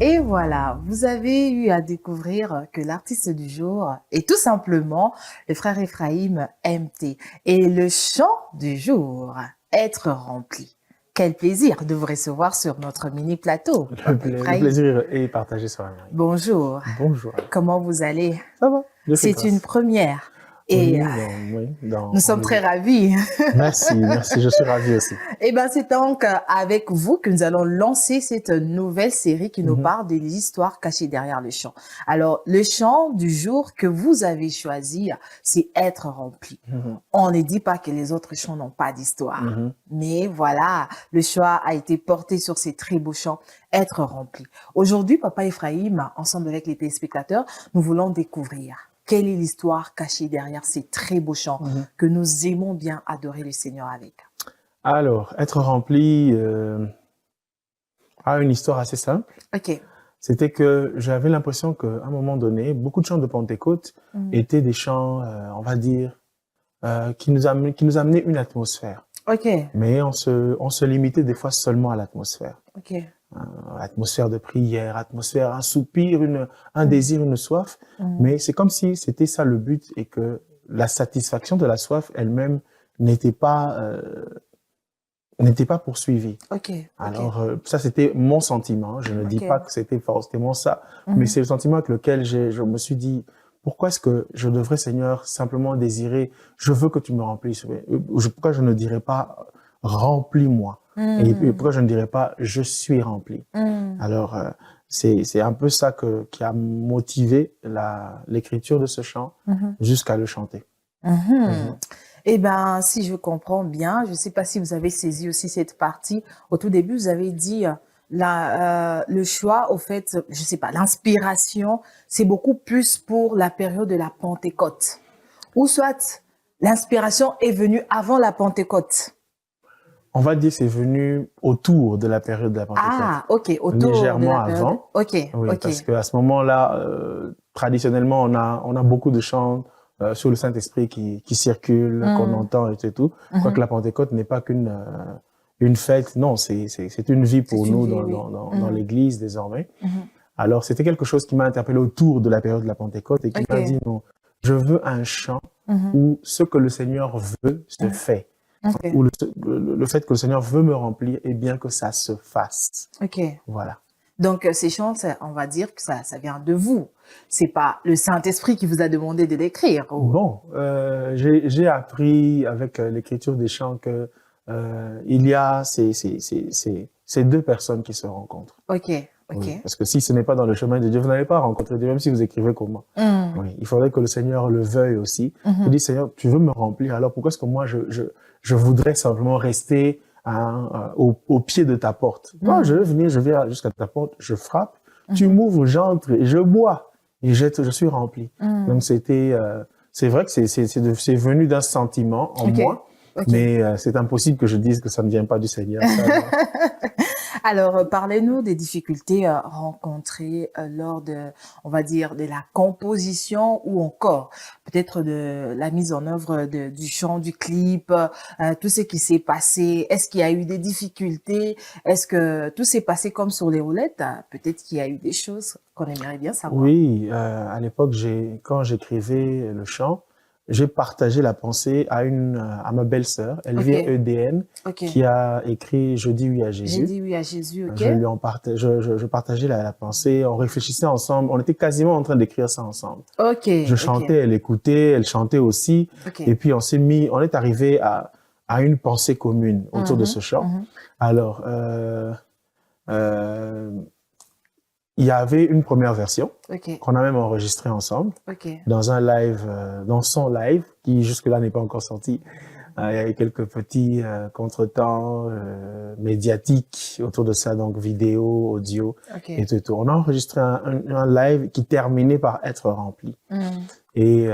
C: Et voilà, vous avez eu à découvrir que l'artiste du jour est tout simplement le frère Ephraim MT. Et le chant du jour, être rempli. Quel plaisir de vous recevoir sur notre mini plateau.
H: Le plaisir est partagé sur la main.
C: Bonjour.
H: Bonjour.
C: Comment vous allez?
H: Ça va.
C: C'est une première. Et nous sommes très ravis.
H: Merci, je suis ravi aussi.
C: Et ben c'est donc avec vous que nous allons lancer cette nouvelle série qui nous parle de l'histoire cachée derrière le chant. Alors, le chant du jour que vous avez choisi, c'est être rempli. On ne dit pas que les autres chants n'ont pas d'histoire. Mais voilà, le choix a été porté sur ces très beaux chants, être rempli. Aujourd'hui, Papa Ephraim, ensemble avec les téléspectateurs, nous voulons découvrir quelle est l'histoire cachée derrière ces très beaux chants que nous aimons bien adorer le Seigneur avec?
H: Alors, être rempli a une histoire assez simple.
C: Ok.
H: C'était que j'avais l'impression qu'à un moment donné, beaucoup de chants de Pentecôte étaient des chants, on va dire, qui nous amenaient une atmosphère.
C: Ok.
H: Mais on se limitait des fois seulement à l'atmosphère.
C: Ok.
H: Atmosphère de prière, atmosphère, un soupir, un désir, une soif. Mais c'est comme si c'était ça le but et que la satisfaction de la soif elle-même n'était pas poursuivie.
C: Ok.
H: Alors, ça, c'était mon sentiment. Je ne dis pas que c'était forcément ça, mais c'est le sentiment avec lequel je me suis dit, pourquoi est-ce que je devrais, Seigneur, simplement désirer, je veux que tu me remplisses. Pourquoi je ne dirais pas, remplis-moi. Et pourquoi je ne dirais pas je suis rempli? Alors, c'est un peu ça qui a motivé l'écriture de ce chant jusqu'à le chanter.
C: Eh ben, si je comprends bien, je ne sais pas si vous avez saisi aussi cette partie. Au tout début, vous avez dit le choix, au fait, je sais pas, l'inspiration, c'est beaucoup plus pour la période de la Pentecôte. Ou soit, l'inspiration est venue avant la Pentecôte.
H: On va dire que c'est venu autour de la période de la Pentecôte.
C: Ah, ok, autour
H: légèrement
C: de la période.
H: avant.
C: Ok,
H: Oui,
C: ok.
H: parce qu'à ce moment-là, traditionnellement, on a beaucoup de chants sur le Saint-Esprit qui circulent, qu'on entend et tout. Quoique la Pentecôte n'est pas une fête, non, c'est une vie pour nous dans l'Église désormais. Alors, c'était quelque chose qui m'a interpellé autour de la période de la Pentecôte et qui m'a dit, non, je veux un chant où ce que le Seigneur veut se fait. Où le fait que le Seigneur veut me remplir, et bien que ça se fasse.
C: Ok.
H: Voilà.
C: Donc, ces chants, on va dire que ça vient de vous. C'est pas le Saint-Esprit qui vous a demandé de l'écrire.
H: Bon, j'ai appris avec l'écriture des chants que il y a ces deux personnes qui se rencontrent.
C: Ok, ok.
H: Oui, parce que si ce n'est pas dans le chemin de Dieu, vous n'allez pas rencontrer Dieu, même si vous écrivez comment. Oui, il faudrait que le Seigneur le veuille aussi. Je dis, Seigneur, tu veux me remplir, alors pourquoi est-ce que moi, je voudrais simplement rester au pied de ta porte? Non, je veux venir, je viens jusqu'à ta porte, je frappe, tu m'ouvres, j'entre et je bois. Et je suis rempli. Donc c'est vrai que c'est venu d'un sentiment en moi, mais c'est impossible que je dise que ça ne vient pas du Seigneur.
C: Alors, parlez-nous des difficultés rencontrées lors on va dire, de la composition ou encore peut-être de la mise en œuvre du chant, du clip, tout ce qui s'est passé. Est-ce qu'il y a eu des difficultés? Est-ce que tout s'est passé comme sur les roulettes? Peut-être qu'il y a eu des choses qu'on aimerait bien savoir.
H: Oui, à l'époque, quand j'écrivais le chant, j'ai partagé la pensée à ma belle-sœur, Elvire EDN, qui a écrit Je dis oui à Jésus.
C: J'ai dit oui à Jésus, ok.
H: Je partageais la pensée, on réfléchissait ensemble, on était quasiment en train d'écrire ça ensemble.
C: Ok.
H: Je chantais, elle écoutait, elle chantait aussi, et puis on est arrivé à une pensée commune autour de ce chant. Alors, il y avait une première version qu'on a même enregistrée ensemble dans un live, dans son live qui jusque-là n'est pas encore sorti. Il y avait quelques petits contretemps médiatiques autour de ça, donc vidéo, audio et tout. On a enregistré un live qui terminait par être rempli. Et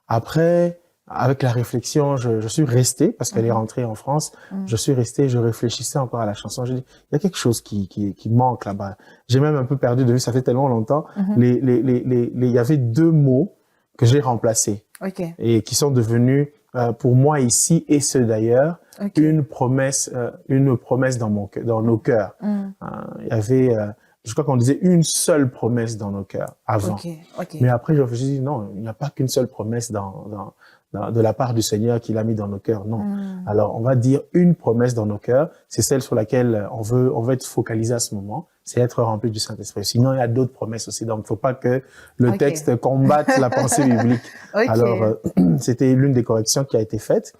H: après, avec la réflexion, je suis resté, parce qu'elle est rentrée en France, je suis resté, je réfléchissais encore à la chanson. Je dis, il y a quelque chose qui manque là-bas. J'ai même un peu perdu de vue, ça fait tellement longtemps. Il y avait deux mots que j'ai remplacés et qui sont devenus, pour moi ici et ceux d'ailleurs, une promesse dans nos cœurs. Il y avait, je crois qu'on disait une seule promesse dans nos cœurs avant. Mais après, je me suis dit, non, il n'y a pas qu'une seule promesse de la part du Seigneur qu'il a mis dans nos cœurs, non. Alors, on va dire une promesse dans nos cœurs, c'est celle sur laquelle on veut être focalisé à ce moment, c'est être rempli du Saint-Esprit. Sinon, il y a d'autres promesses aussi, donc il ne faut pas que le texte combatte la pensée biblique. Alors, c'était l'une des corrections qui a été faite,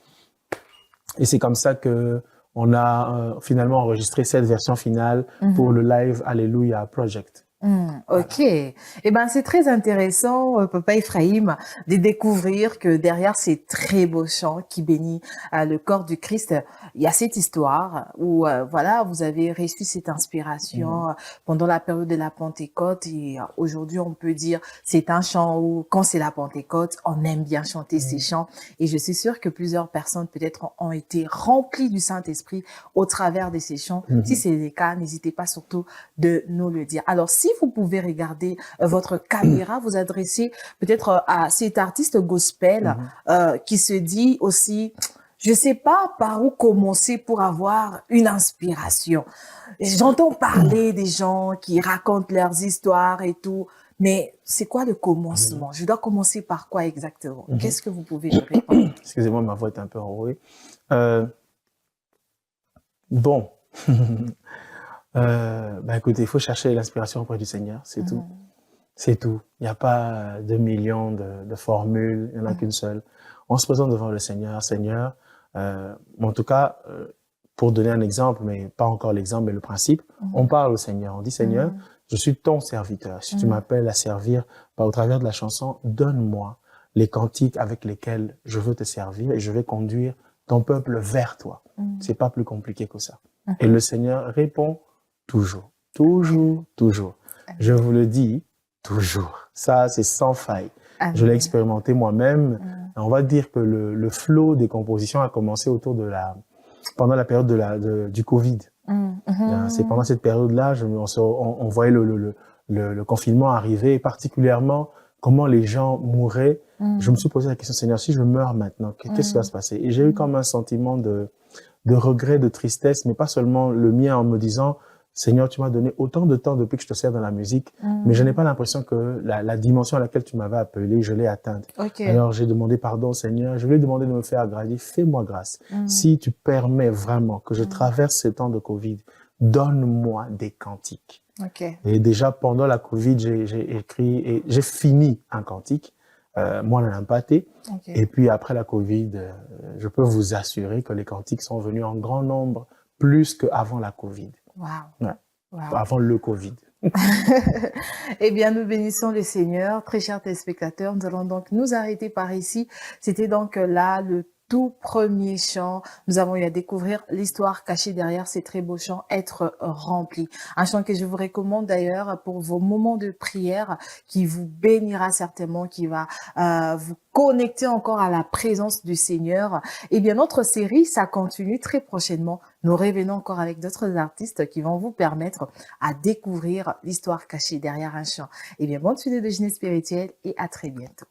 H: et c'est comme ça que on a finalement enregistré cette version finale pour le live Alléluia Project.
C: Ok. Eh ben, c'est très intéressant, Papa Ephraim, de découvrir que derrière ces très beaux chants qui bénissent le corps du Christ, il y a cette histoire où, voilà, vous avez reçu cette inspiration pendant la période de la Pentecôte et aujourd'hui, on peut dire, c'est un chant où, quand c'est la Pentecôte, on aime bien chanter ces chants et je suis sûre que plusieurs personnes peut-être ont été remplies du Saint-Esprit au travers de ces chants. Si c'est le cas, n'hésitez pas surtout de nous le dire. Alors, si vous pouvez regarder votre caméra, vous adresser peut-être à cet artiste gospel qui se dit aussi, je sais pas par où commencer pour avoir une inspiration. J'entends parler des gens qui racontent leurs histoires et tout, mais c'est quoi le commencement? Je dois commencer par quoi exactement? Qu'est-ce que vous pouvez me répondre?
H: Excusez-moi, ma voix est un peu enrouée. Bon. Écoutez, il faut chercher l'inspiration auprès du Seigneur, c'est tout. C'est tout. Il n'y a pas 2 millions de formules, il n'y en a qu'une seule. On se présente devant le Seigneur. Seigneur, en tout cas, pour donner un exemple, mais pas encore l'exemple, mais le principe, on parle au Seigneur. On dit, Seigneur, je suis ton serviteur. Si tu m'appelles à servir au travers de la chanson, donne-moi les cantiques avec lesquels je veux te servir et je vais conduire ton peuple vers toi. C'est pas plus compliqué que ça. Et le Seigneur répond toujours, toujours, toujours. Je vous le dis, toujours. Ça, c'est sans faille. Je l'ai expérimenté moi-même. On va dire que le flow des compositions a commencé pendant la période du Covid. C'est pendant cette période-là, on voyait le confinement arriver, et particulièrement comment les gens mouraient. Je me suis posé la question, Seigneur, si je meurs maintenant, qu'est-ce qui va se passer? Et j'ai eu comme un sentiment de regret, de tristesse, mais pas seulement le mien, en me disant, Seigneur, tu m'as donné autant de temps depuis que je te sers dans la musique, mais je n'ai pas l'impression que la dimension à laquelle tu m'avais appelé, je l'ai atteinte. Alors j'ai demandé pardon, Seigneur, je lui ai demandé de me faire grâce. Fais-moi grâce. Si tu permets vraiment que je traverse ces temps de Covid, donne-moi des cantiques. Et déjà pendant la Covid, j'ai écrit et j'ai fini un cantique. Moi, on a un pâté. Et puis après la Covid, je peux vous assurer que les cantiques sont venus en grand nombre, plus qu'avant la Covid.
C: Wow.
H: Avant le Covid.
C: Eh bien, nous bénissons le Seigneur. Très chers téléspectateurs, nous allons donc nous arrêter par ici. C'était donc là le tout premier chant. Nous avons eu à découvrir l'histoire cachée derrière ces très beaux chants, Être rempli. Un chant que je vous recommande d'ailleurs pour vos moments de prière, qui vous bénira certainement, qui va vous connecter encore à la présence du Seigneur. Et bien, notre série, ça continue très prochainement. Nous revenons encore avec d'autres artistes qui vont vous permettre à découvrir l'histoire cachée derrière un chant. Et bien, bonne suite de déjeuner spirituel et à très bientôt.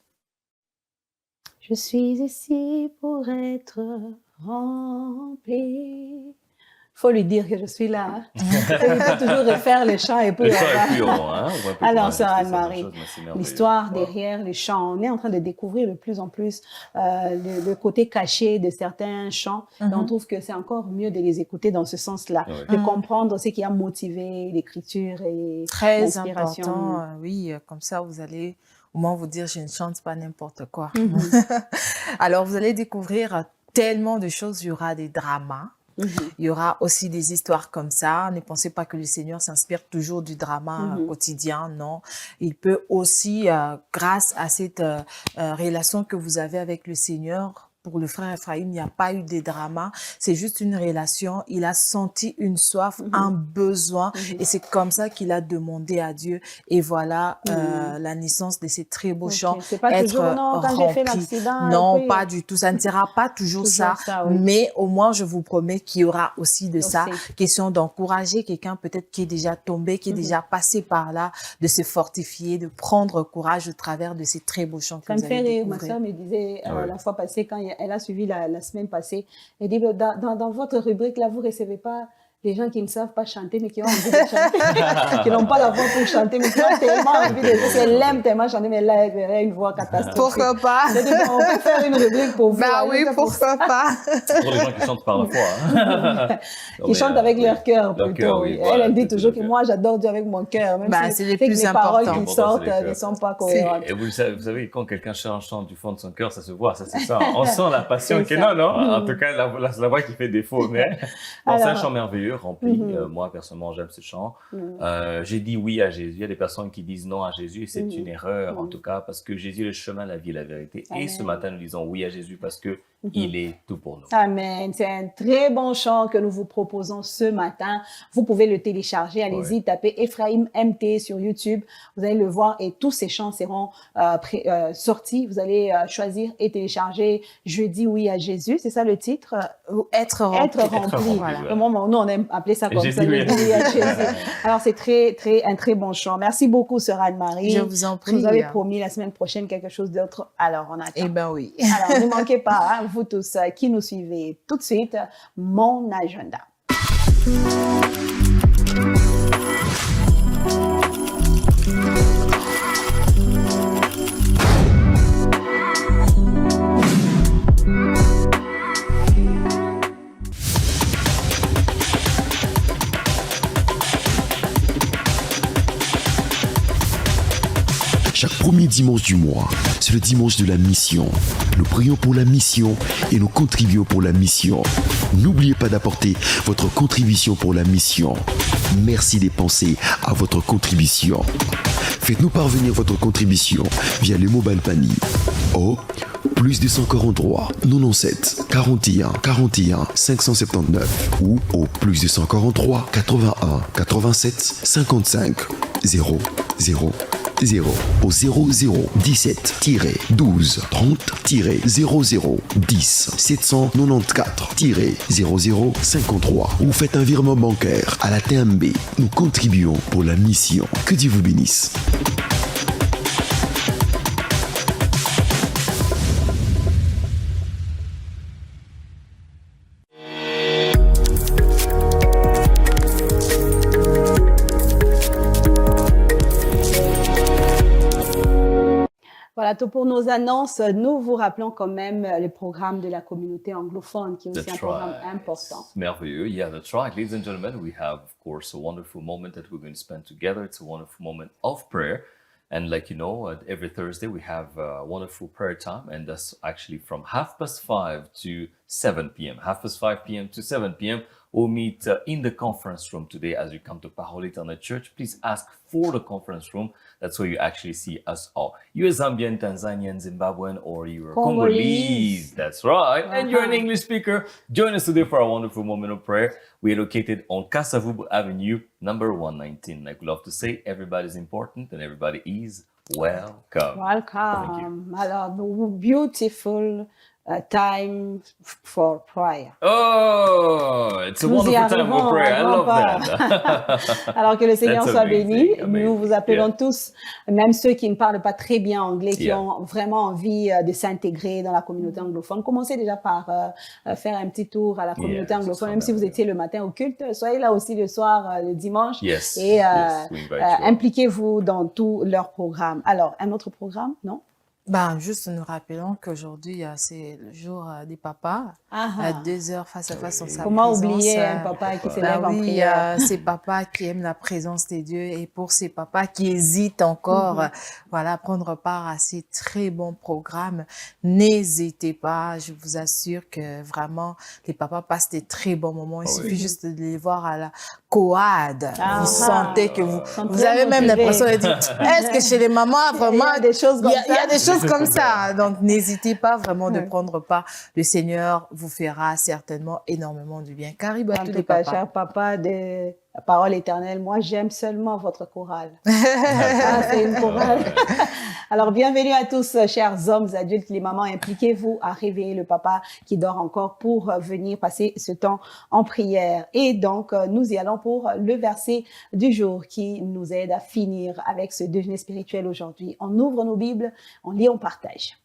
A: Je suis ici pour être rempli. Faut lui dire que je suis là. Il peut toujours refaire les chants et puis. Alors, sœur Anne-Marie, l'histoire derrière les chants, on est en train de découvrir de plus en plus le côté caché de certains chants. Et on trouve que c'est encore mieux de les écouter dans ce sens-là, de comprendre ce qui a motivé l'écriture et l'inspiration.
C: Très important, oui, comme ça vous allez au moins vous dire je ne chante pas n'importe quoi. Alors vous allez découvrir tellement de choses, il y aura des dramas. Il y aura aussi des histoires comme ça. Ne pensez pas que le Seigneur s'inspire toujours du drama quotidien, non. Il peut aussi, grâce à cette relation que vous avez avec le Seigneur, pour le frère Ephraim, il n'y a pas eu de drama. C'est juste une relation. Il a senti une soif, un besoin. Et c'est comme ça qu'il a demandé à Dieu. Et voilà la naissance de ces très beaux chants.
A: C'est pas
C: Être
A: toujours, non, quand j'ai fait l'accident.
C: Non, pas du tout. Ça ne sera pas toujours ça. Mais au moins, je vous promets qu'il y aura aussi de ça. Question d'encourager quelqu'un peut-être qui est déjà tombé, qui est déjà passé par là, de se fortifier, de prendre courage au travers de ces très beaux chants que vous allez découvrir.
A: Ma soeur me disait la fois passée, quand elle a suivi la semaine passée, elle dit, dans votre rubrique, là, vous ne recevez pas les gens qui ne savent pas chanter, mais qui ont envie de chanter, qui n'ont pas la voix pour chanter, mais qui ont tellement envie de chanter, elle aime tellement chanter, mais là, elle a une voix catastrophique.
C: Pourquoi pas?
A: On peut faire une rubrique pour vous.
C: Bah oui, pourquoi pas?
B: Pour les gens qui chantent par la foi.
A: Qui chantent avec leur cœur, plutôt.
B: Cœur, oui, voilà,
A: elle dit toujours que moi, j'adore Dieu avec mon cœur, même si
C: c'est les
A: paroles qui sortent ne sont pas cohérentes.
B: Et vous savez, quand quelqu'un chante du fond de son cœur, ça se voit, ça c'est ça. On sent la passion. Non, en tout cas, la voix qui fait défaut, mais c'est un chant merveilleux, rempli. Moi, personnellement, j'aime ce chant. J'ai dit oui à Jésus. Il y a des personnes qui disent non à Jésus et c'est une erreur, en tout cas, parce que Jésus est le chemin, la vie et la vérité. Amen. Et ce matin, nous disons oui à Jésus parce que il est tout pour nous.
A: Amen. C'est un très bon chant que nous vous proposons ce matin. Vous pouvez le télécharger. Allez-y, tapez Ephraim MT sur YouTube. Vous allez le voir et tous ces chants seront sortis. Vous allez choisir et télécharger Je dis oui à Jésus. C'est ça le titre?
C: Être rempli.
A: Être rempli.
C: Voilà.
A: Nous, on aime appeler ça comme ça. Je dis oui à Jésus. Alors, c'est un très bon chant. Merci beaucoup, sœur Anne-Marie.
C: Je vous en prie.
A: Vous nous avez promis la semaine prochaine quelque chose d'autre. Alors, on attend.
C: Eh ben oui.
A: Alors, ne manquez pas, vous tous qui nous suivez tout de suite, mon agenda.
I: Chaque premier dimanche du mois, c'est le dimanche de la mission. Nous prions pour la mission et nous contribuons pour la mission. N'oubliez pas d'apporter votre contribution pour la mission. Merci de penser à votre contribution. Faites-nous parvenir votre contribution via le mobile panier au plus 243 97 41 41 579 ou au plus 243 81 87 55 0 0 0 au 00 17 12 30 00 10 794 00 53 ou faites un virement bancaire à la TMB. Nous contribuons pour la mission. Que Dieu vous bénisse.
A: Voilà, tout pour nos annonces. Nous vous rappelons quand même le programme de la communauté anglophone, qui est aussi un programme important.
B: Merveilleux. Yeah, that's right. Ladies and gentlemen, we have, of course, a wonderful moment that we're going to spend together. It's a wonderful moment of prayer. And like you know, every Thursday we have a wonderful prayer time. And that's actually from 5:30 to 7 p.m. 5:30 p.m. to 7 p.m. We'll meet in the conference room today as you come to Parole Éternelle Church. Please ask for the conference room. That's where you actually see us all. You're Zambian, Tanzanian, Zimbabwean, or you're Congolese. That's right. And you're an English speaker. Join us today for a wonderful moment of prayer. We're located on Kasavubu Avenue, number 119. Like we love to say, everybody's important and everybody is welcome.
A: Welcome. Alors, beautiful time for prayer.
B: Oh, it's a wonderful time for prayer. I love that.
A: Alors que le Seigneur soit béni.
B: Amazing.
A: Nous vous appelons tous, même ceux qui ne parlent pas très bien anglais, qui ont vraiment envie de s'intégrer dans la communauté anglophone. Commencez déjà par faire un petit tour à la communauté anglophone, même si vous étiez le matin au culte. Soyez là aussi le soir, le dimanche. Et impliquez-vous dans tous leurs programmes. Alors, un autre programme, non?
C: Ben, juste nous rappelons qu'aujourd'hui, c'est le jour des papas. À 2 heures face à face en sa
A: Comment
C: présence.
A: Comment oublier un papa qui s'élève en prière?
C: Ces papas qui aiment la présence des dieux, et pour ces papas qui hésitent encore, voilà, prendre part à ces très bons programmes, n'hésitez pas. Je vous assure que vraiment, les papas passent des très bons moments. Il suffit juste de les voir à la Coad. Vous sentez que vous avez même l'impression de dire, est-ce que chez les mamans, vraiment,
A: il y a des choses comme ça?
C: Il y a des choses comme ça. Donc, n'hésitez pas vraiment de prendre part. Le Seigneur vous fera certainement énormément du bien. Caribou à tous les papas.
A: Cher papa de la parole éternelle, moi, j'aime seulement votre chorale. C'est une chorale. Alors, bienvenue à tous, chers hommes, adultes, les mamans. Impliquez-vous à réveiller le papa qui dort encore pour venir passer ce temps en prière. Et donc, nous y allons pour le verset du jour qui nous aide à finir avec ce déjeuner spirituel aujourd'hui. On ouvre nos Bibles, on lit, on partage.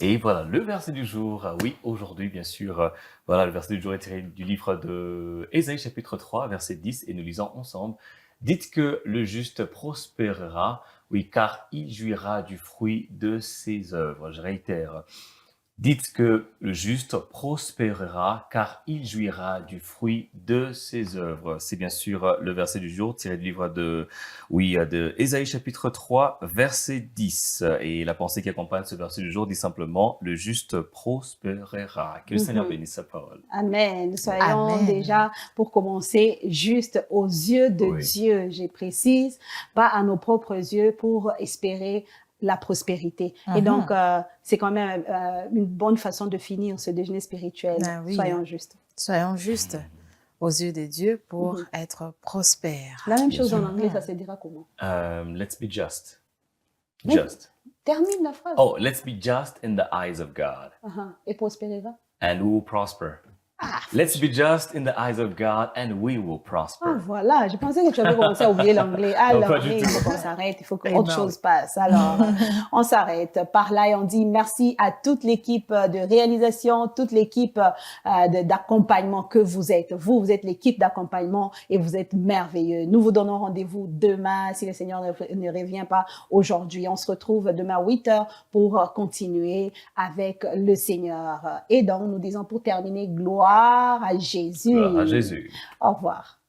B: Et voilà, le verset du jour. Oui, aujourd'hui, bien sûr, voilà, le verset du jour est tiré du livre de Ésaïe, chapitre 3, verset 10, et nous lisons ensemble. Dites que le juste prospérera, oui, car il jouira du fruit de ses œuvres. Je réitère. Dites que le juste prospérera, car il jouira du fruit de ses œuvres. C'est bien sûr le verset du jour tiré du livre de Ésaïe chapitre 3, verset 10. Et la pensée qui accompagne ce verset du jour dit simplement, le juste prospérera. Que le Seigneur bénisse sa parole.
A: Amen. Soyons déjà, pour commencer, juste aux yeux de Dieu, je précise, pas à nos propres yeux, pour espérer la prospérité. Et donc, c'est quand même une bonne façon de finir ce déjeuner spirituel. Soyons justes.
C: Soyons justes aux yeux de Dieu pour être prospères.
A: La même chose en anglais, ça se dira comment?
B: Let's be just. Just.
A: Termine la phrase.
B: Oh, let's be just in the eyes of God.
A: Et prospérera.
B: And we will prosper. Let's be just in the eyes of God and we will prosper.
A: Ah, voilà, je pensais que tu avais commencé à oublier l'anglais. Alors,
B: pas du
A: il
B: tout.
A: faut qu'on s'arrête, il faut qu'autre chose passe. Alors, on s'arrête. Par là, et on dit merci à toute l'équipe de réalisation, toute l'équipe d'accompagnement que vous êtes. Vous êtes l'équipe d'accompagnement et vous êtes merveilleux. Nous vous donnons rendez-vous demain, si le Seigneur ne revient pas aujourd'hui. On se retrouve demain à 8h pour continuer avec le Seigneur. Et donc, nous disons pour terminer, gloire à Jésus.
B: Gloire à Jésus.
A: Au revoir.